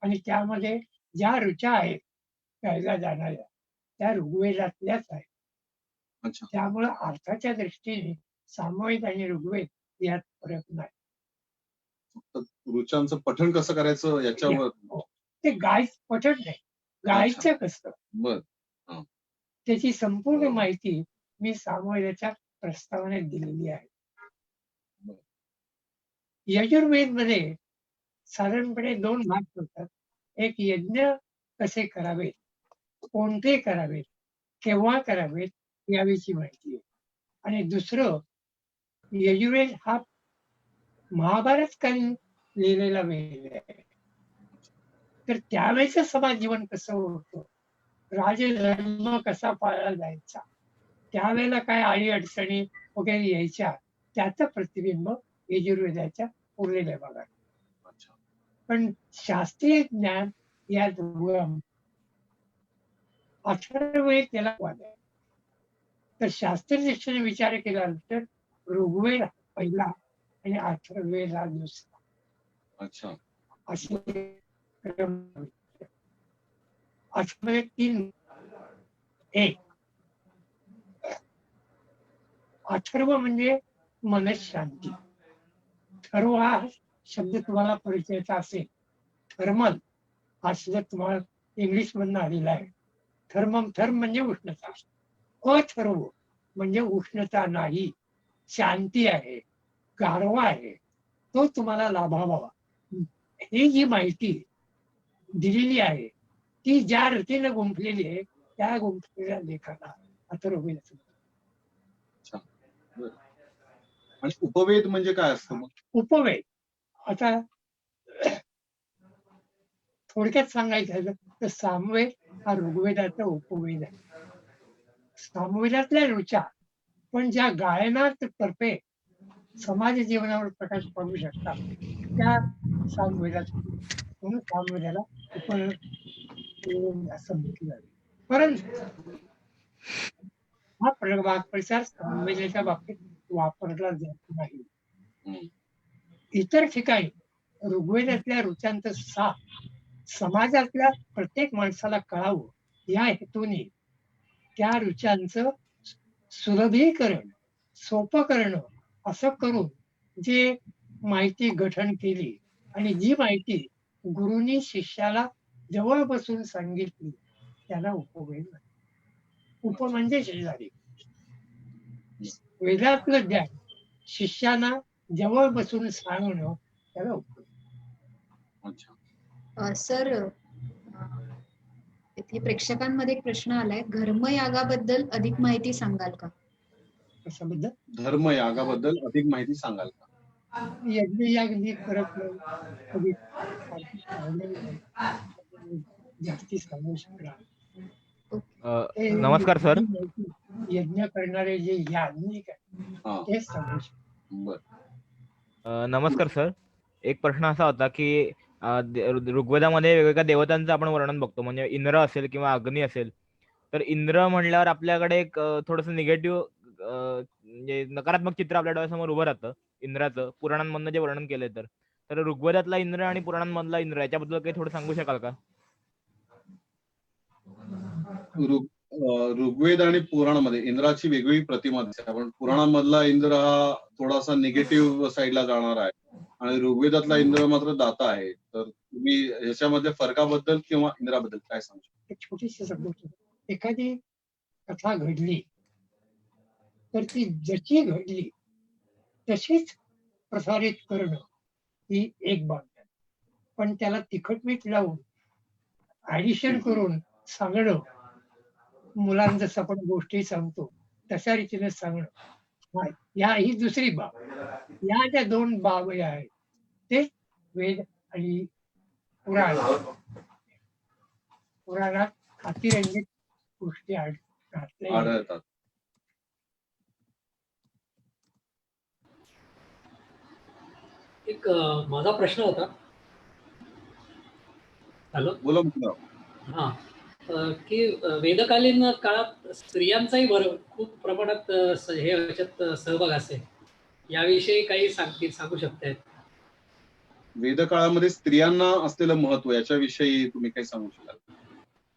आणि त्यामध्ये ज्या ऋचा आहेत गायला जाणाऱ्या त्या ऋग्वेदातल्याच आहेत. अच्छा. त्यामुळं अर्थाच्या दृष्टीने सामवेद आणि ऋग्वेद यात फरक नाही. फक्त ऋचांचं पठण कसं करायचं याच्यावर. हो. ते गाय पठण नाही, गायचं कसं बर. त्याची संपूर्ण माहिती मी सामवेदाच्या प्रस्तावनेत दिलेली आहे. यजुर्वेद मध्ये साधारणपणे 2 भाग होतात. एक यज्ञ कसे करावेत, कोणते करावेत, केव्हा करावेत याविषयी माहिती आहे. आणि दुसरं यजुर्वेद हा महाभारत कालीन लिहिलेला वेद आहे. तर त्यावेळेचं समाज जीवन कसं होतं, राजधर्म कसा पाळला जायचा, त्यावेळेला काय अडी अडचणी वगैरे यायच्या, त्याचं प्रतिबिंब यजुर्वेदाच्या उरलेल्या भागात. अच्छा. पण शास्त्रीय ज्ञान या अथर्ववेद त्याला वाद आहे. तर शास्त्रीय दृष्टीने विचार केला तर ऋग्वेद पहिला आणि अथर्ववेद हा दुसरा. अच्छा. असे क्रम. अथर्ववेद 3 एक. अथर्व म्हणजे मनशांती. थर्व हा शब्द तुम्हाला परिचयाचा असेल. थर्मल हा शब्द तुम्हाला इंग्लिश मधून आलेला आहे. थर्म म्हणजे उष्णता. अथर्व म्हणजे उष्णता नाही, शांती आहे, गारवा आहे, तो तुम्हाला लाभावा. ही जी माहिती दिलेली आहे ती ज्या रीतीने गुंफलेली आहे त्या गुंफलेल्या लेखाला अथर्ववेद असं म्हणतात. बरं. आणि उपवेद म्हणजे काय असतं मग? उपवेद आता थोडक्यात सांगायचं झालं तर सामवेद हा ऋग्वेदाचा उपवेद आहे. सामवेदातल्या ऋचा पण ज्या गायनात तर्फे समाज जीवनावर प्रकाश पडू शकतात त्या सामवेदात, म्हणून सामवेदाला उपवेद असं म्हटलं जातं. परंतु हा वाक्प्रचार सामवेदाच्या बाबतीत वापरला जात नाही. इतर ठिकाणी ऋग्वेदातल्या ऋचांचं सार समाजातल्या प्रत्येक माणसाला कळावं या हेतूने त्या ऋचांचं सुलभीकरण, सोपं करणं असं करून जे माहिती गठन केली आणि जी माहिती गुरुनी शिष्याला जवळ बसून सांगितली त्याला उपवेद म्हणतात. उप म्हणजे शेजारी. वेदातलं ज्ञान शिष्याना जवळ बसून सांगणं त्याला उपवेद. अच्छा. सर, इथे प्रेक्षकांमध्ये एक प्रश्न आलाय, धर्मयागाबद्दल अधिक माहिती सांगाल का? कशाबद्दल? धर्मयागाबद्दल अधिक माहिती सांगाल का? यज्ञ याग मी करत नाही, कधी जास्ती सांगू शकणार. नमस्कार सर. यज्ञ करणारे जे याज्ञिक आहेत तेच सांगू शकतात. बर. नमस्कार सर. एक प्रश्न असा होता की ऋग्वेदामध्ये वेगवेगळ्या देवतांचं आपण वर्णन बघतो, म्हणजे इंद्र असेल किंवा अग्नी असेल, तर इंद्र म्हणल्यावर आपल्याकडे एक थोडंसं निगेटिव्ह म्हणजे नकारात्मक चित्र आपल्या डोळ्यासमोर उभं राहतं इंद्राचं, पुराणांमधनं जे वर्णन केलंय तर. तर ऋग्वेदातला इंद्र आणि पुराणांमधला इंद्र याच्याबद्दल काही थोडं सांगू शकाल का? ऋग्वेद आणि पुराणामध्ये इंद्राची वेगळी प्रतिमा दिसते, पण पुराणामधला इंद्र हा थोडासा निगेटिव्ह साईडला जाणार आहे आणि ऋग्वेदातला इंद्र मात्र दाता आहे. तर तुम्ही याच्यामध्ये फरकाबद्दल किंवा इंद्राबद्दल काय सांगू शकता? एक छोटीशी समजूत. एखादी कथा घडली तर ती जशी घडली तशीच प्रसारित करणं ही एक बाब आहे. पण त्याला तिखट मीठ लावून ऍडिशन करून सांगणं, मुलांना जसं आपण गोष्टी सांगतो तशा रीतीने सांगणं, या ही दुसरी बाब. या ज्या दोन बाब आहेत ते वेद आणि पुराणात अतिरंजित गोष्टी घातल्या. आढळतात. एक माझा प्रश्न होता. हॅलो, बोला मुद्दा. हा, की वेदकालीन काळात स्त्रियांचाही खूप प्रमाणात हे याच्यात सहभाग असेल, याविषयी काही सांगू शकतायत? वेदकाळामध्ये स्त्रियांना असलेलं महत्व याच्याविषयी तुम्ही काही सांगू शकाल?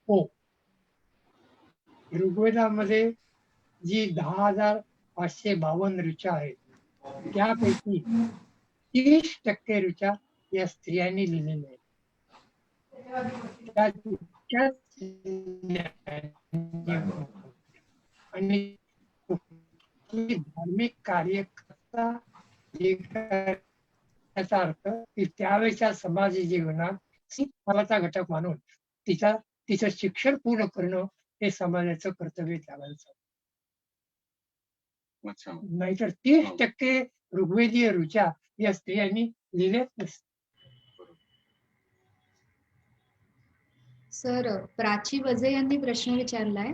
हो, ऋग्वेदामध्ये जी 10,552 ऋचा आहेत त्यापैकी 30% ऋचा या स्त्रियांनी लिहिलेल्या आहेत. आणि धार्मिक कार्यकर्ता याचा अर्थ की त्यावेळेच्या समाज जीवनात फलाचा घटक मानून तिचं शिक्षण पूर्ण करणं हे समाजाचं कर्तव्य त्यावेळेचं. अच्छा. नाहीतर 30% ऋग्वेदीय ऋचा या स्त्रियांनी लिहिल्याच नसतात. सर, प्राची वजे यांनी प्रश्न विचारलाय,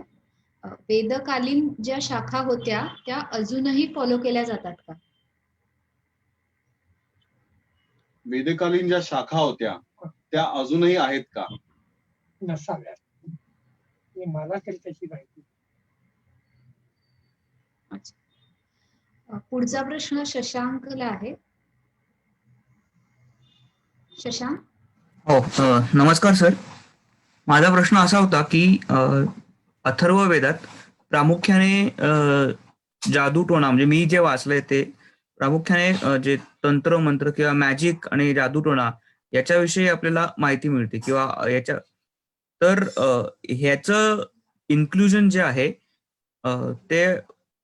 वेदकालीन ज्या शाखा होत्या त्या अजूनही फॉलो केल्या जातात का? वेदकालीन ज्या शाखा होत्या त्या अजूनही आहेत का? नसाव्यात, मला तरी त्याची माहिती. अच्छा. पुढचा प्रश्न शशांकला आहे. शशांक. हो, नमस्कार सर. माझा प्रश्न असा होता की अथर्व वेदात प्रामुख्याने जादूटोणा, म्हणजे मी जे वाचलंय ते प्रामुख्याने जे तंत्र मंत्र किंवा मॅजिक आणि जादूटोणा याच्याविषयी आपल्याला माहिती मिळते किंवा तर ह्याचं इन्क्लुजन जे आहे ते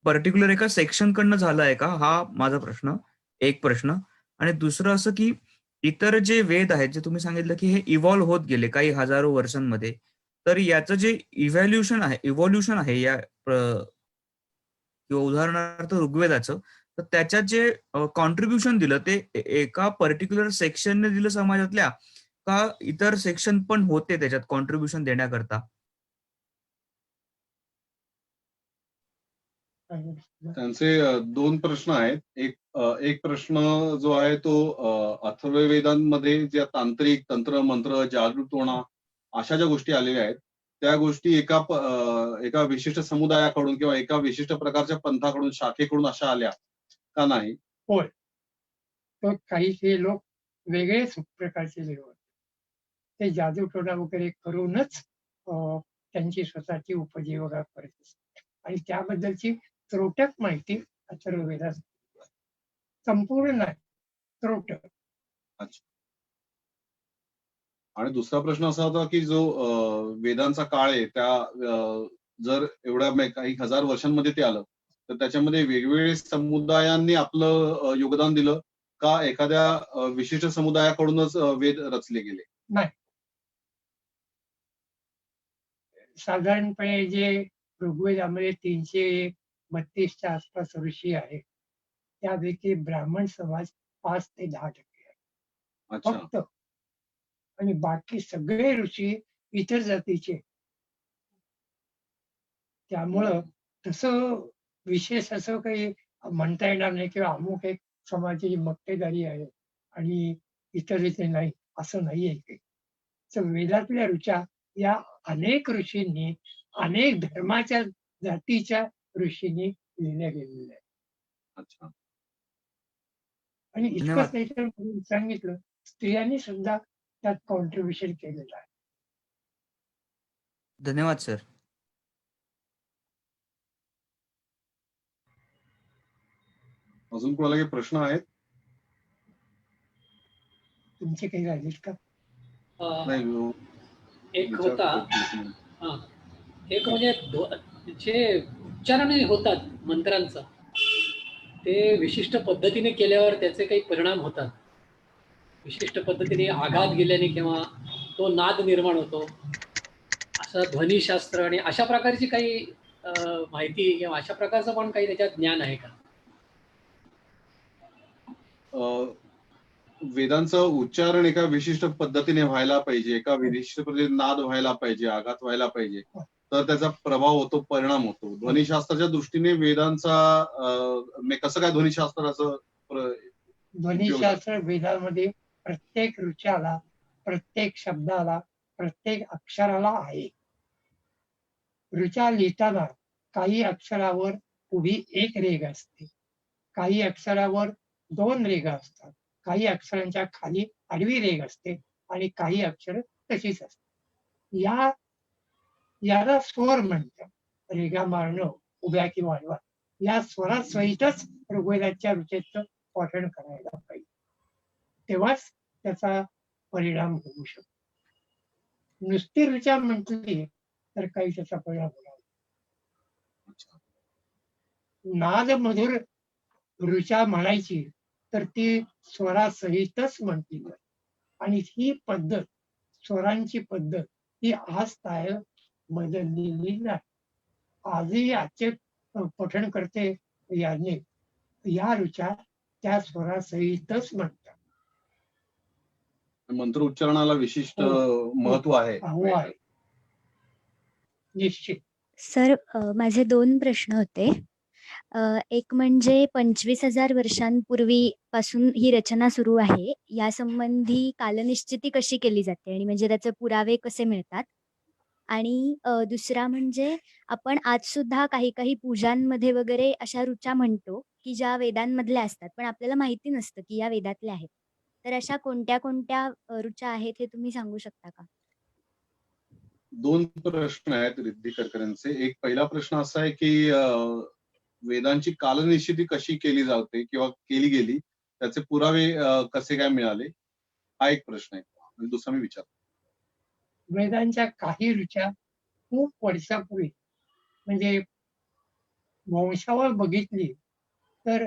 पर्टिक्युलर एका सेक्शन कडनं झालं आहे का, हा माझा प्रश्न. एक प्रश्न. आणि दुसरं असं की इतर जे वेद आहेत, जे तुम्ही सांगितलं की हे इव्हॉल्व्ह होत गेले काही हजारो वर्षांमध्ये, तर याचं जे इव्हॉल्युशन आहे या किंवा उदाहरणार्थ ऋग्वेदाचं, तर त्याच्यात जे कॉन्ट्रीब्युशन दिलं ते एका पर्टिक्युलर सेक्शनने दिलं समाजातल्या, का इतर सेक्शन पण होते त्याच्यात कॉन्ट्रीब्युशन देण्याकरता? त्यांचे दोन प्रश्न आहेत. एक प्रश्न जो आहे तो अथर्ववेदांमध्ये ज्या तांत्रिक तंत्र मंत्र जादूटोणा अशा ज्या गोष्टी आलेल्या आहेत त्या गोष्टी एका विशिष्ट समुदायाकडून किंवा एका विशिष्ट प्रकारच्या पंथाकडून, शाखेकडून अशा आल्या का नाही? होय, तर काही लोक वेगळेच प्रकारचे लोक ते जादूटोणा वगैरे करूनच त्यांची स्वतःची उपजीविका करत असतात आणि त्याबद्दलची त्रोटक माहिती अथर्ववेदात संपूर्ण नाही, त्रोटक. अच्छा. आणि दुसरा प्रश्न असा होता की जो वेदांचा काळ आहे त्या जर एवढ्या काही हजार वर्षांमध्ये ते आलं तर त्याच्यामध्ये वेगवेगळे समुदायांनी आपलं योगदान दिलं का एखाद्या विशिष्ट समुदायाकडूनच वेद रचले गेले? नाही, साधारणपणे जे ऋग्वेदामध्ये 332च्या आसपास ऋषी आहेत त्यापैकी ब्राह्मण समाज 5 ते 10% आहे फक्त, आणि बाकी सगळे ऋषी इतर जातीचे. त्यामुळं तसं विशेष असं काही म्हणता येणार नाही किंवा अमुक एक समाजाची मक्तेदारी आहे आणि इतर इथे नाही, असं नाहीये. तर वेदातल्या ऋचा या अनेक ऋषींनी अनेक धर्माच्या जातीच्या ऋषींनी लिहिल्या गेलेल्या आहे. अच्छा. आणि इतकंच धन्यवाद. नाही तर म्हणून सांगितलं, स्त्रियांनी सुद्धा त्यात कॉन्ट्रीब्युशन केलेलं आहे. धन्यवाद सर. अजून कोणाला काही प्रश्न आहेत? तुमचे काही राहिलेत का? नाही, एक होता, विचार- हा, एक म्हणजे जे उच्चारण होतात मंत्रांचा, ते विशिष्ट पद्धतीने केल्यावर त्याचे काही परिणाम होतात. विशिष्ट पद्धतीने आघात गेल्याने किंवा तो नाद निर्माण होतो, असं ध्वनिशास्त्र आणि अशा प्रकारची काही माहिती किंवा अशा प्रकारचं पण काही त्याच्यात ज्ञान आहे का? वेदांचं उच्चारण एका विशिष्ट पद्धतीने व्हायला पाहिजे, एका विशिष्ट पद्धतीने नाद व्हायला पाहिजे, आघात व्हायला पाहिजे, तर त्याचा प्रभाव होतो, परिणाम होतो. ध्वनिशास्त्राच्या दृष्टीने वेदांचा कसं काय ध्वनिशास्त्राचं ध्वनिशास्त्र वेदामध्ये प्रत्येक ऋचाला, प्रत्येक शब्दाला, प्रत्येक अक्षराला आहे. ऋचा लिहिताना काही अक्षरावर उभी एक रेघ असते, काही अक्षरावर 2 रेघा असतात, काही अक्षरांच्या खाली आडवी रेघ असते आणि काही अक्षर तशीच असते. याला स्वर म्हणतात. रेघा मारणं उभ्या किंवा आडवा, या स्वरात सहितच ऋग्वेदाच्या ऋचेचं पठण करायला पाहिजे, तेव्हाच त्याचा परिणाम होऊ शकतो. नुसती ऋचा म्हटली तर काही त्याचा परिणाम होणार. नाद मधुर ऋचा म्हणायची तर ती स्वरासहितच म्हटली जाते. आणि ही पद्धत, स्वरांची पद्धत, ही आज काय बदललेली नाही. आजही आजचे पठण करते याने या ऋचा त्या स्वरासहितच म्हणतात. मंत्र उच्चारणाला विशिष्ट महत्व आहे. हो आहे, निश्चित. सर, माझे 2 प्रश्न होते. एक म्हणजे 25,000 वर्षांपूर्वीपासून ही रचना सुरू आहे. यासंबंधी कालनिश्चिती कशी केली जाते आणि म्हणजे त्याचे पुरावे कसे मिळतात? आणि दुसरा म्हणजे आपण आजसुद्धा काही पूजांमध्ये वगैरे अशा ऋचा म्हणतो, की ज्या वेदांमधल्या असतात, पण आपल्याला माहिती नसतं, की या वेदातल्या आहेत. तर अशा कोणत्या ऋचा आहेत हे तुम्ही सांगू शकता का? 2 प्रश्न आहेत रिद्धी करकरांचे. एक पहिला प्रश्न असा आहे की वेदांची कालनिश्चिती कशी केली जाते किंवा केली गेली, त्याचे पुरावे कसे काय मिळाले, हा एक प्रश्न आहे. आणि दुसरा मी विचारतो. वेदांच्या काही ऋचा खूप वर्षापूर्वी, म्हणजे वंशावळ बघितली तर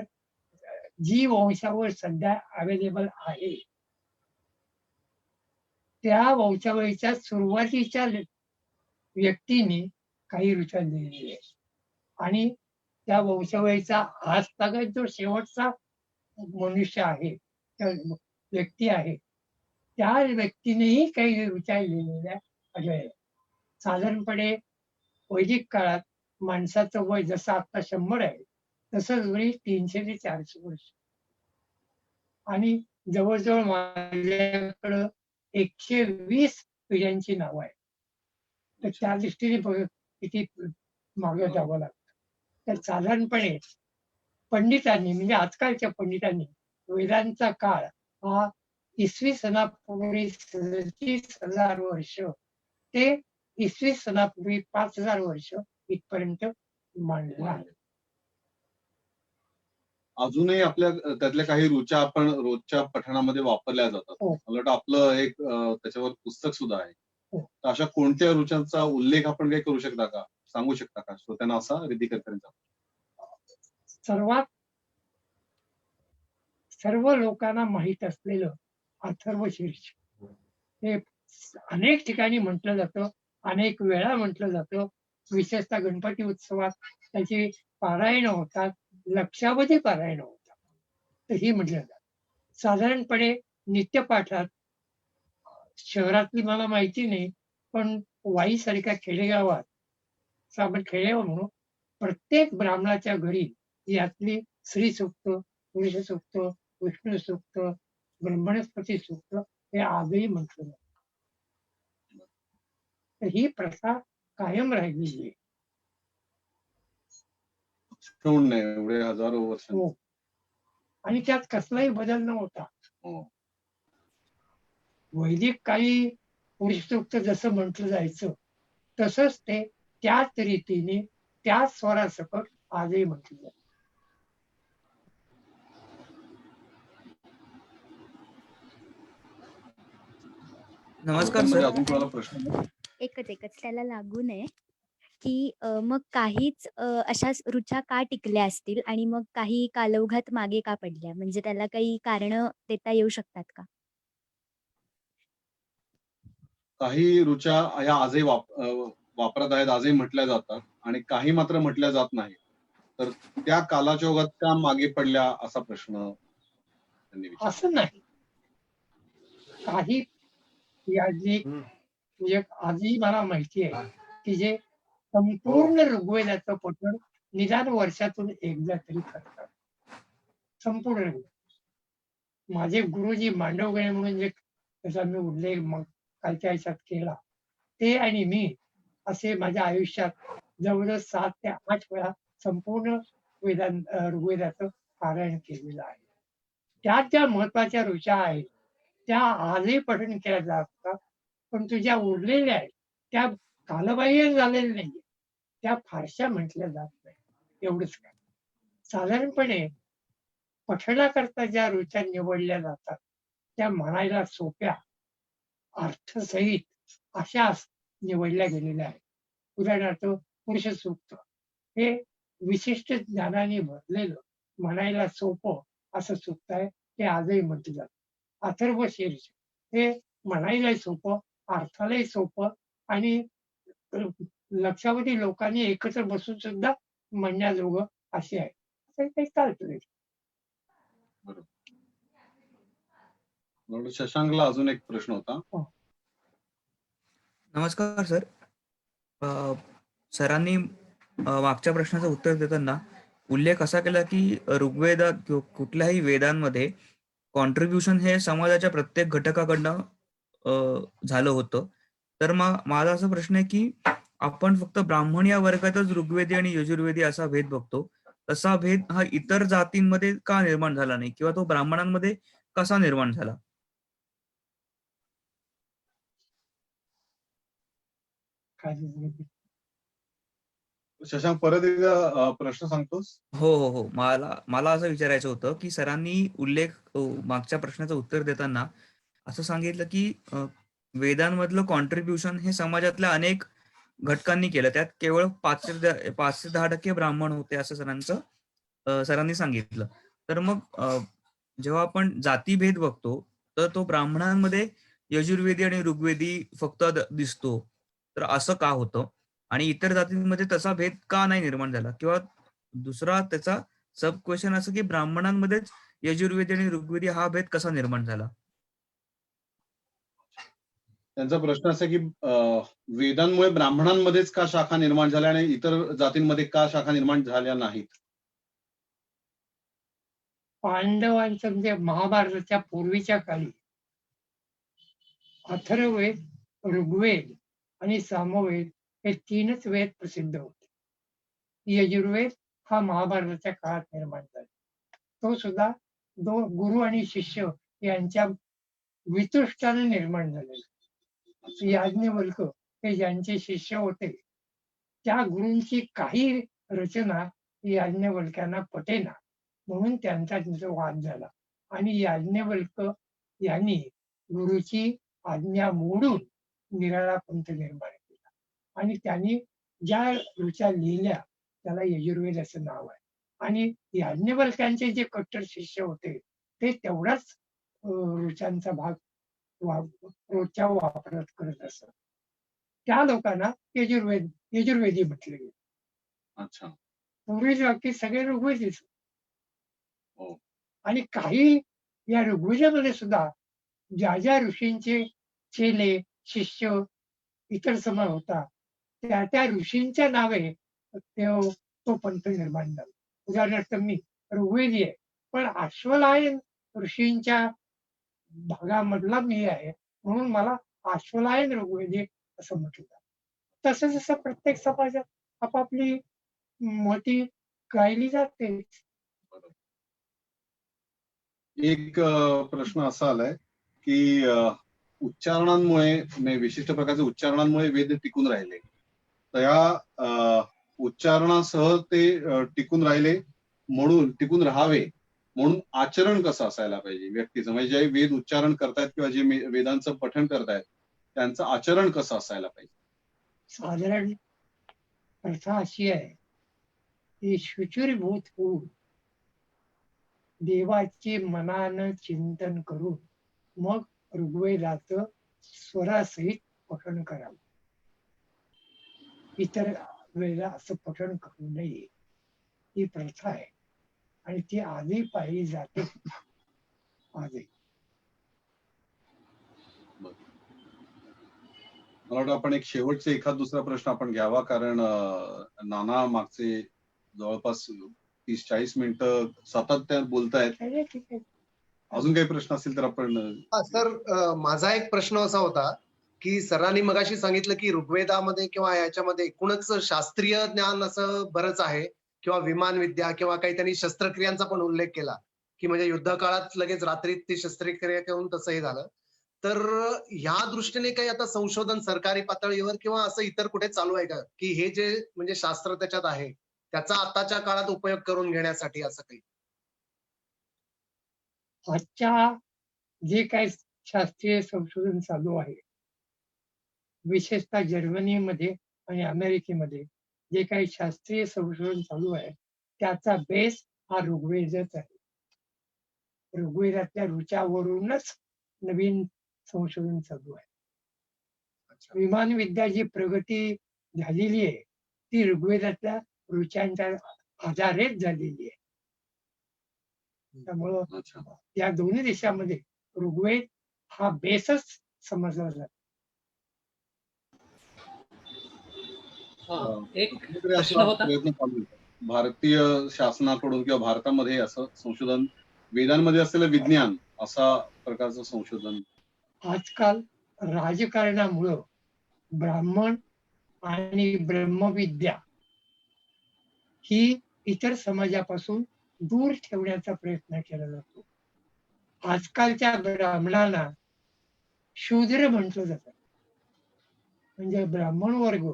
जी वंशावळ सध्या अवेलेबल आहे त्या वंशावळीच्या सुरुवातीच्या व्यक्तीने काही ऋचा लिहिलेली आहे. आणि त्या वंशावळीचा आज तक जो शेवटचा मनुष्य आहे, व्यक्ती आहे, त्या व्यक्तीनेही काही ऋचा लिहिलेल्या आढळल्या. साधारणपणे वैदिक काळात माणसाचं वय जसं आता 100 आहे, तसंच वय 300 ते 400 वर्ष. आणि जवळजवळ माझ्याकडं 120 पिढ्यांची नावं आहेत. तर त्या दृष्टीने किती मागं जावं लागतं. तर साधारणपणे पंडितांनी, म्हणजे आजकालच्या पंडितांनी, वेदांचा काळ हा इसवी सनापूर्वी 37,000 वर्ष ते इसवी सनापूर्वी 5,000 वर्ष इथपर्यंत मांडला आहे. अजूनही आपल्या त्यातल्या काही ऋचा आपण रोजच्या पठणामध्ये वापरल्या जातात. हो. मला वाटतं आपलं एक त्याच्यावर पुस्तक सुद्धा आहे. हो. तर अशा कोणत्या ऋचांचा उल्लेख आपण काही करू शकता का, सांगू शकता का श्रोत्यांना असा रिद्धी करकरांचा? सर्व लोकांना माहीत असलेलं अथर्वशीर्ष हे अनेक ठिकाणी म्हटलं जातं, अनेक वेळा म्हटलं जातं. विशेषतः गणपती उत्सवात त्याची पारायण होतात, लक्षावधी पारायण होतात. तर ही म्हटलं जातं. साधारणपणे नित्यपाठात शहरातली मला माहिती नाही, पण वाईसारख्या खेडेगावात आपण खेडेगाव म्हणू, प्रत्येक ब्राह्मणाच्या घरी यातली श्री सूक्त, पुरुष सूक्त, विष्णू सूक्त, ब्रह्मणस्पती सूक्त हे आजही म्हटलं जातं. तर ही प्रथा कायम राहिलेली आहे. ठेवून नाही एवढे हजारो वर्ष. हो. आणि त्यात कसलाही बदल न होता हो. वैदिक काळी पुरुष सूक्त जसं म्हटलं जायचं तसंच ते त्याच रीतीने त्याच स्वरासकट आजही म्हटलं जातं. नमस्कार लोकांमध्ये सर. अजून कोणाला प्रश्न आहे? एकच त्याला लागून आहे की मग काहीच अशाच रुचा का टिकल्या असतील आणि मग काही कालौघात मागे का पडल्या? म्हणजे त्याला काही कारणं देता येऊ शकतात का? काही रुचा या आजही वापरात आहेत, आजही म्हटल्या जातात आणि काही मात्र म्हटल्या जात नाही. तर त्या कालाच्या ओघात त्या मागे पडल्या असा प्रश्न त्यांनी विचारला. असं नाही. काही याज्ञिक म्हणजे आजही मला माहिती आहे की जे संपूर्ण ऋग्वेदाचं पठण निदान वर्षातून एकदा तरी करतात. संपूर्ण ऋग्वेद. माझे गुरुजी मांडवगणे म्हणून जे त्याचा मी उल्लेख मग कालच्या ह्याच्यात केला ते आणि मी असे माझ्या आयुष्यात जवळजवळ 7 ते 8 वेळा संपूर्ण ऋग्वेदाचं पारायण केलेलं आहे. त्यात ज्या महत्वाच्या ऋचा आहेत त्या आजही पठण केल्या जातात, पण ज्या उरलेल्या आहेत त्या कालबाह्य झालेल्या नाहीये. त्या फारशा म्हटल्या जात नाही. एवढंच काय. साधारणपणे पठणाकरता ज्या ऋचा निवडल्या जातात त्या म्हणायला सोप्या, अर्थसहित अशा निवडल्या गेलेल्या आहेत. उदाहरणार्थ पुरुष सूक्त हे विशिष्ट ज्ञानाने भरलेलं म्हणायला सोपं असं सूक्त आहे. ते आजही म्हटलं जातं. अथर्व शीर्ष हे म्हणायलाही सोपं, अर्थालाही सोपं आणि लक्षावधी लोकांनी एकत्र बसून सुद्धा म्हणण्याजोगं असे आहे. असं काही चालतं. बरोबर. शशांकला अजून एक प्रश्न होता. नमस्कार सर. सरांनी मागच्या प्रश्नाचं उत्तर देताना उल्लेख असा केला की ऋग्वेदात किंवा कुठल्याही वेदांमध्ये कॉन्ट्रीब्युशन हे समाजाच्या प्रत्येक घटकाकडनं झालं होतं. तर मग माझा असा प्रश्न आहे की आपण फक्त ब्राह्मण या वर्गातच ऋग्वेदी आणि यजुर्वेदी असा भेद बघतो. तसा भेद हा इतर जातींमध्ये का निर्माण झाला नाही किंवा तो ब्राह्मणांमध्ये कसा निर्माण झाला? शशांक परत एकदा प्रश्न सांगतोस? हो. मला असं विचारायचं होतं की सरांनी मागच्या प्रश्नाचं उत्तर देताना असं सांगितलं की वेदांमधलं कॉन्ट्रीब्युशन हे समाजातल्या अनेक घटकांनी केलं. त्यात केवळ 5 ते 10% ब्राह्मण होते असं सरांनी सांगितलं. तर मग जेव्हा आपण जातीभेद बघतो तर तो ब्राह्मणांमध्ये यजुर्वेदी आणि ऋग्वेदी फक्त दिसतो. तर असं का होतं? आणि इतर जातींमध्ये तसा भेद का नाही निर्माण झाला? किंवा दुसरा त्याचा सब क्वेश्चन असं की ब्राह्मणांमध्येच यजुर्वेदी आणि ऋग्वेदी हा भेद कसा निर्माण झाला? त्यांचा प्रश्न असा की वेदांमुळे ब्राह्मणांमध्येच का शाखा निर्माण झाल्या आणि इतर जातींमध्ये का शाखा निर्माण झाल्या नाहीत? पांडवांचं म्हणजे महाभारताच्या पूर्वीच्या काळी अथर्ववेद, ऋग्वेद आणि सामवेद हे 3च वेद प्रसिद्ध होते. यजुर्वेद हा महाभारताच्या काळात निर्माण झाला. तो सुद्धा गुरु आणि शिष्य यांच्या वितुष्टाने निर्माण झालेला. याज्ञवल्क हे ज्यांचे शिष्य होते त्या गुरूंची काही रचना याज्ञवल्क्यांना पटेना म्हणून त्यांचा वाद झाला आणि याज्ञवल्क यांनी गुरुची आज्ञा मोडून निराळा पंथ निर्माण केला आणि त्यांनी ज्या ऋचा लिहिल्या त्याला यजुर्वेद असं नाव आहे. आणि याज्ञवल्क्यांचे जे कट्टर शिष्य होते ते तेवढाच ऋचांचा भाग रोजच्या वापरात करत असत. त्या लोकांना यजुर्वेदी म्हटले गेले. अच्छा. पूर्वीच्या बाबतीत सगळे ऋग्वेदीच. हो. आणि काही या ऋग्वेदामध्ये सुद्धा ज्या ज्या ऋषींचे चेले शिष्य इतर समाज होता त्या ऋषींच्या नावे तो पंथ निर्माण झाला. उदाहरणार्थ मी ऋग्वेदी आहे पण अश्वलायन ऋषींच्या भागामधला मी आहे म्हणून मला अश्वलायन ऋग्वेदी असं म्हटलं जातं. तसं जसं प्रत्येक समाजात आपापली मती गायली जाते. एक प्रश्न असा आलाय की उच्चारणांमुळे म्हणजे विशिष्ट प्रकारच्या उच्चारणांमुळे वेद टिकून राहिले. तर या उच्चारणासह ते टिकून राहिले म्हणून टिकून राहावे म्हणून आचरण कसं असायला पाहिजे व्यक्तीचं, म्हणजे जे वेद उच्चारण करतायत किंवा जे वेदांचं पठण करतायत त्यांचं आचरण कसं असायला पाहिजे? साधारण प्रथा अशी आहे की शुचिर्भूत होऊन देवाचे मनानं चिंतन करून मग ऋग्वेदाचं स्वरासहित पठण करावं. इतर वेळेला असं पठण करू नये ही प्रथा आहे आणि ती आजही पाहिली जाते. आजही मला वाटतं आपण एक शेवटचे एखाद दुसरा प्रश्न आपण घ्यावा, कारण नाना मागचे जवळपास 30-40 मिनिटं सातत्यात बोलतायत. ठीक आहे. अजून काही प्रश्न असतील तर आपण. सर, माझा एक प्रश्न असा होता की सरांनी मगाशी सांगितलं की ऋग्वेदामध्ये किंवा याच्यामध्ये एकूणच शास्त्रीय ज्ञान असं बरंच आहे किंवा विमान विद्या किंवा काही त्यांनी शस्त्रक्रियांचा पण उल्लेख केला की म्हणजे युद्ध काळात लगेच रात्रीत ती शस्त्रक्रिया करून तसं हे झालं. तर ह्या दृष्टीने काही आता संशोधन सरकारी पातळीवर किंवा असं इतर कुठे चालू आहे का की हे जे म्हणजे शास्त्र त्याच्यात आहे त्याचा आताच्या काळात उपयोग करून घेण्यासाठी असं काही? आजच्या जे काही शास्त्रीय संशोधन चालू आहे विशेषतः जर्मनीमध्ये आणि अमेरिकेमध्ये जे काही शास्त्रीय संशोधन चालू आहे त्याचा बेस हा ऋग्वेदच आहे. ऋग्वेदातल्या ऋचावरूनच नवीन संशोधन चालू आहे. विमान विद्या जी प्रगती झालेली आहे ती ऋग्वेदातल्या ऋचांच्या आधारेच झालेली आहे. त्यामुळं या दोन्ही देशामध्ये ऋग्वेद हा बेसच समजला जातो. एक कुठेतरी प्रश्न असा होता. प्रयत्न चालू आहे भारतीय शासनाकडून किंवा भारतामध्ये असं संशोधन, वेदांमध्ये असलेलं विज्ञान असा प्रकारचं संशोधन. आजकाल राजकारणामुळं ब्राह्मण आणि ब्रह्मविद्या ही इतर समाजापासून दूर ठेवण्याचा प्रयत्न केला जातो. आजकालच्या ब्राह्मणांना शूद्र म्हटलं जातं. म्हणजे ब्राह्मण वर्ग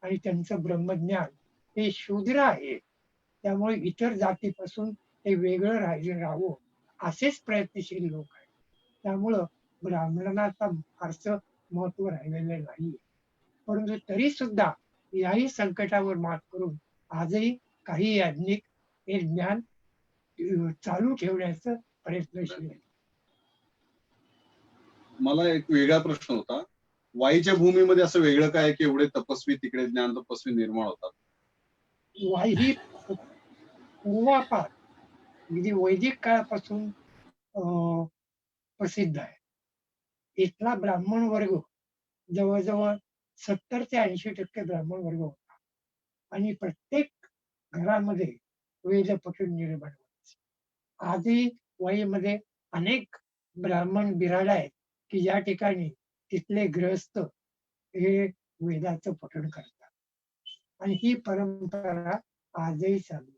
आणि त्यांचं ब्रह्मज्ञान हे शूद्र आहे. त्यामुळे इतर जातीपासून ते वेगळं राहावं असेच प्रयत्नशील लोक आहेत. त्यामुळं ब्राह्मणांना आता फारसं महत्व राहिलेलं नाही. परंतु तरी सुद्धा याही संकटावर मात करून आजही काही याज्ञिक हे ज्ञान चालू ठेवण्याचं प्रयत्नशील आहे. मला एक वेगळा प्रश्न होता, वाईच्या भूमीमध्ये असं वेगळं काय की एवढे तपस्वी तिकडे ज्ञान तपस्वी निर्माण होतात? वाई ही पूर्वापार म्हणजे वैदिक काळापासून प्रसिद्ध आहे. इथला ब्राह्मण वर्ग जवळजवळ 70 ते 80% ब्राह्मण वर्ग होता आणि प्रत्येक घरामध्ये वेद पठण निर्माण व्हायचे. आजही वाईमध्ये अनेक ब्राह्मण बिराड आहेत की या ठिकाणी तिथले गृहस्थ हे वेदाचं पठण करतात आणि ही परंपरा आजही चालू आहे.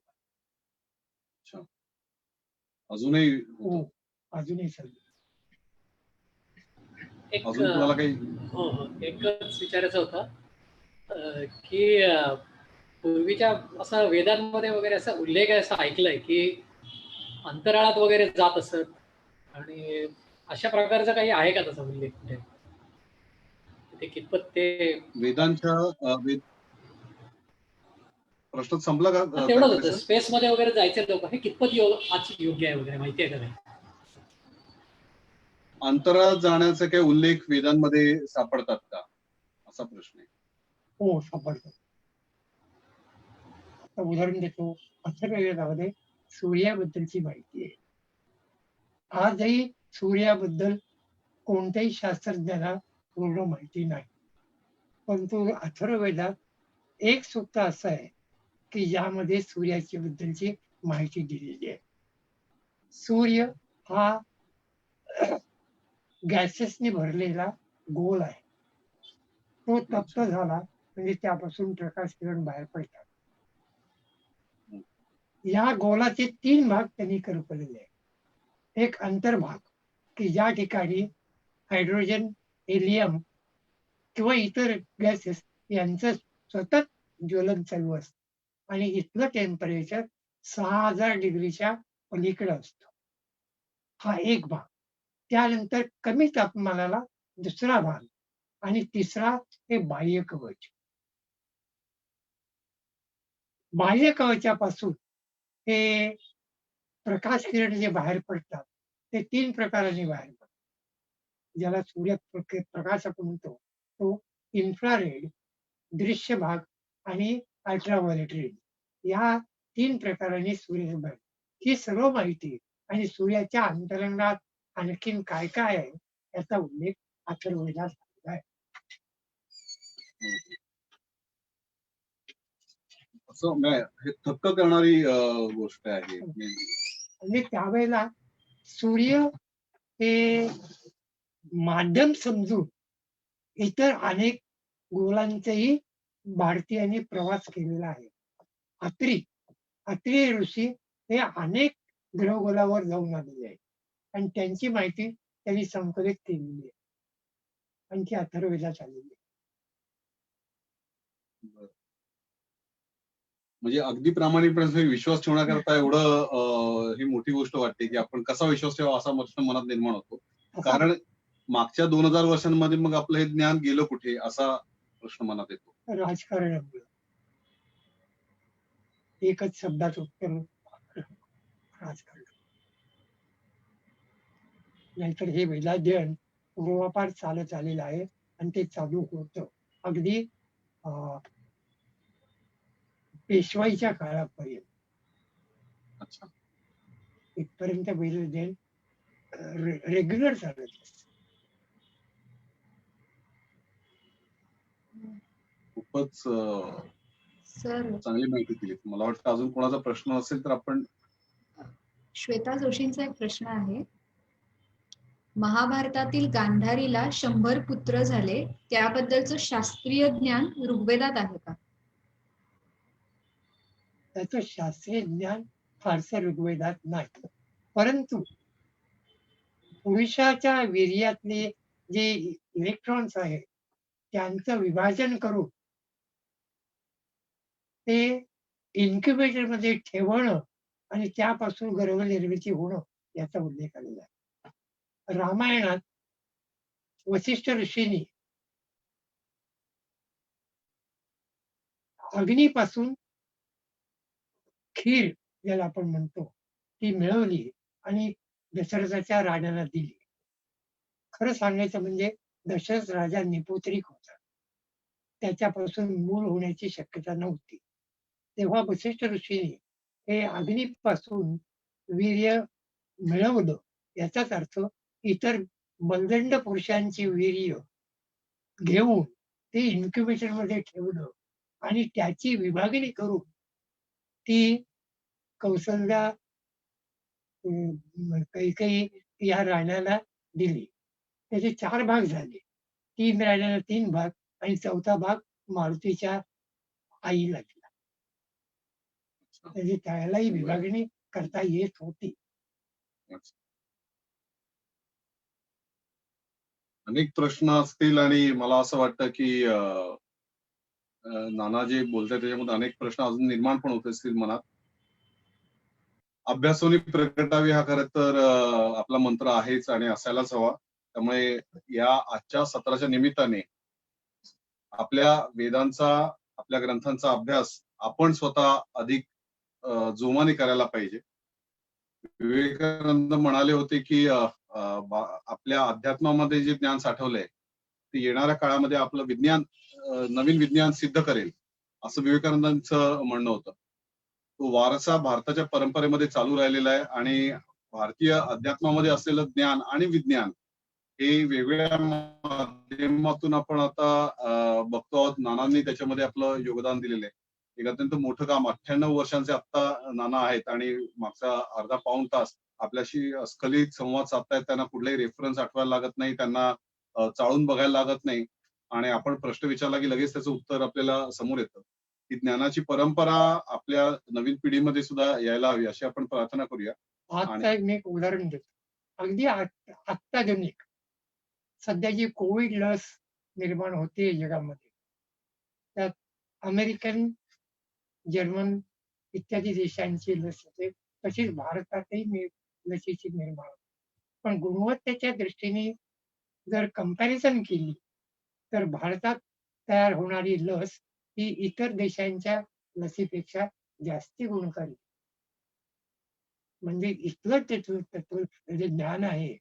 अजूनही हो, अजूनही चालू आहे. एक अजून तुम्हाला काही? हो हो, एकच विचारायचं होतं की पूर्वीच्या असं वेदांमध्ये वगैरे असा उल्लेख आहे असं ऐकलंय की अंतराळात वगैरे जात असत आणि अशा प्रकारचा काही आहे का तसा उल्लेख कुठे? ते कितपत ते वेदांच्या प्रश्न संपला का? तेवढंच होतं, स्पेस मध्ये वगैरे जायचे लोक हे कितपत आज योग्य आहे वगैरे माहिती आहे का नाही? अंतराळात जाण्याचे काही उल्लेख वेदांमध्ये सापडतात का असा प्रश्न आहे. हो, सापडतात. आता उदाहरण देतो, अथर्ववेदामध्ये सूर्याबद्दलची माहिती आहे. आजही सूर्याबद्दल कोणत्याही शास्त्रज्ञाला पूर्ण माहिती नाही. परंतु अथर्ववेदात एक सूक्त असं आहे की यामध्ये सूर्याची बद्दलची माहिती दिलेली आहे. सूर्य हा गॅसेसने भरलेला गोल आहे. तो तप्त झाला म्हणजे त्यापासून प्रकाश किरण बाहेर पडतात. या गोलाचे 3 भाग त्यांनी करपलेले आहेत. एक अंतर्भाग की ज्या ठिकाणी हायड्रोजन, हेलियम किंवा इतर गॅसेस यांचं सतत ज्वलन चालू असतं आणि इथलं टेम्परेचर 6000 डिग्रीच्या पलीकडे असतो. हा एक भाग. त्यानंतर कमी तापमानाला दुसरा भाग आणि तिसरा हे बाह्य कवच. बाह्य कवचापासून हे प्रकाश किरण जे बाहेर पडतात ते 3 प्रकाराने बाहेर पडतात. ज्याला प्रकाश आपण म्हणतो तो इन्फ्रारेड, दृश्य भाग आणि अल्ट्राव्हायोलेट रेड या 3 प्रकाराने सूर्य बाहेर. ही सर्व माहिती आणि सूर्याच्या अंतरंगात आणखीन काय काय आहे याचा उल्लेख अथर्ववेदात झालेला आहे. असं हे थक्क करणारी गोष्ट आहे. म्हणजे त्यावेळेला सूर्य हे माध्यम समजून इतर अनेक गोलांचाही भारतीयांनी प्रवास केलेला आहे. अत्री ऋषी हे अनेक ग्रहगोलावर जाऊन आलेले आहेत आणि त्यांची माहिती त्यांनी संकलित केलेली आहे आणि ती अथर्ववेदात आलेली आहे. म्हणजे अगदी प्रामाणिकपणे विश्वास ठेवण्याकरता एवढं ही मोठी गोष्ट वाटते की आपण कसा विश्वास ठेवा असा प्रश्न मनात निर्माण होतो. कारण मागच्या 2000 वर्षांमध्ये मग आपलं हे ज्ञान गेलं कुठे असा प्रश्न मनात येतो. राजकारणामुळे एकच शब्दात उत्तर राजकारण. नाहीतर हे वेदाध्ययन पूर्वापार चालत आलेलं आहे आणि ते चालू होतं अगदी पेशवाईच्या काळापर्यंत. अच्छा. इथपर्यंत वेदाध्ययन रेग्युलर चालत असतं. खूपच चांगली माहिती दिली. मला वाटतं अजून कोणाचा प्रश्न असेल तर आपण. श्वेता जोशींचा एक प्रश्न आहे. महाभारतातील गांधारीला 100 पुत्र झाले त्याबद्दलचं शास्त्रीय ज्ञान ऋग्वेदात आहे का? त्याचं शास्त्रीय ज्ञान फारसं ऋग्वेदात नाही, परंतु पुरुषाच्या वीर्यातले जे इलेक्ट्रॉन्स आहेत त्यांचं विभाजन करून ते इन्क्युबेटर मध्ये ठेवणं आणि त्यापासून गर्भनिर्मिती होणं याचा उल्लेख आलेला आहे. रामायणात वसिष्ठ ऋषींनी अग्नीपासून खीर ज्याला आपण म्हणतो ती मिळवली आणि दशरथाच्या राजाला दिली. खरं सांगायचं म्हणजे दशरथ राजा निपुत्रिक होता, त्याच्यापासून मूल होण्याची शक्यता नव्हती. तेव्हा वसिष्ठ ऋषींनी हे अग्नीपासून वीर्य मिळवलं. याचाच अर्थ इतर बलदंड पुरुषांची वीर्य घेऊन ते इन्क्युबेटर मध्ये ठेवलं आणि त्याची विभागणी करून ती कौशल्या कैकेयी या राण्याला दिली. त्याचे 4 भाग झाले. 3 राण्याला 3 भाग आणि 4था भाग मारुतीच्या आईला दिला. म्हणजे त्यालाही विभागणी करता येत होती. अनेक प्रश्न असतील आणि मला असं वाटतं की नाना जे बोलतात त्याच्यामध्ये अनेक प्रश्न अजून निर्माण पण होत असतील मनात. अभ्यासोनी प्रगटावी हा खरं तर आपला मंत्र आहेच आणि असायलाच हवा. त्यामुळे या आजच्या सत्राच्या निमित्ताने आपल्या वेदांचा, आपल्या ग्रंथांचा अभ्यास आपण स्वतः अधिक जोमाने करायला पाहिजे. विवेकानंद म्हणाले होते की आपल्या अध्यात्मामध्ये जे ज्ञान साठवलंय ते येणाऱ्या काळामध्ये आपलं विज्ञान, नवीन विज्ञान सिद्ध करेल असं विवेकानंदांचं म्हणणं होतं. तो वारसा भारताच्या परंपरेमध्ये चालू राहिलेला आहे आणि भारतीय अध्यात्मामध्ये असलेलं ज्ञान आणि विज्ञान हे वेगवेगळ्या माध्यमातून आपण आता बघतो आहोत. नानांनी त्याच्यामध्ये आपलं योगदान दिलेलं आहे. एक अत्यंत मोठं काम. 98 वर्षांचे आत्ता नाना आहेत आणि मागचा अर्धा पाऊण तास आपल्याशी अस्खलित संवाद साधतायत. त्यांना कुठलाही रेफरन्स आठवायला लागत नाही, त्यांना चाळून बघायला लागत नाही आणि आपण प्रश्न विचारला की लगेच त्याचं उत्तर आपल्याला समोर येतं. ही ज्ञानाची परंपरा आपल्या नवीन पिढीमध्ये सुद्धा यायला हवी अशी आपण प्रार्थना करूया. आजचा मी एक उदाहरण देतो. अगदी अत्याधुनिक सध्या जी कोविड लस निर्माण होते जगामध्ये, त्यात अमेरिकन, जर्मन इत्यादी देशांची लस होते, तशीच भारतातही लसीची निर्माण होते. पण गुणवत्तेच्या दृष्टीने जर कंपॅरिझन केली तर भारतात तयार होणारी लस ही इतर देशांच्या लसीपेक्षा जास्ती गुणकारी. म्हणजे इथलं त्याचं जे ज्ञान आहे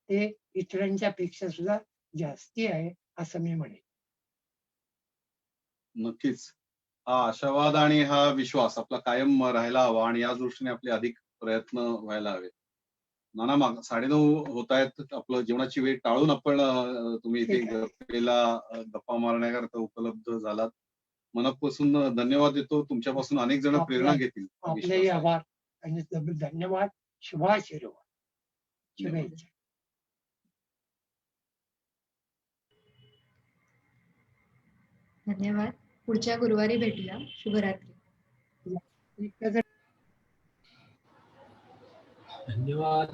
ते इतरांच्या पेक्षा सुद्धा जास्ती आहे असं मी म्हणेन. नक्कीच. हा आशावाद आणि हा विश्वास आपला कायम राहायला हवा आणि या दृष्टीने आपले अधिक प्रयत्न व्हायला हवे. नाना 9:30 होत आहेत. आपलं जेवणाची वेळ टाळून आपण तुम्ही इथे ठीक आहे. गप्पा मारण्याकरता उपलब्ध झालात. मनापासून धन्यवाद देतो. तुमच्यापासून अनेक जण प्रेरणा घेतील. आपलेही विश्वास आहे. आभार आणि धन्यवाद. शुभाशिरोवा. शुभेच्छा. धन्यवाद. पुढच्या गुरुवारी भेटूया. शुभरात्री. धन्यवाद.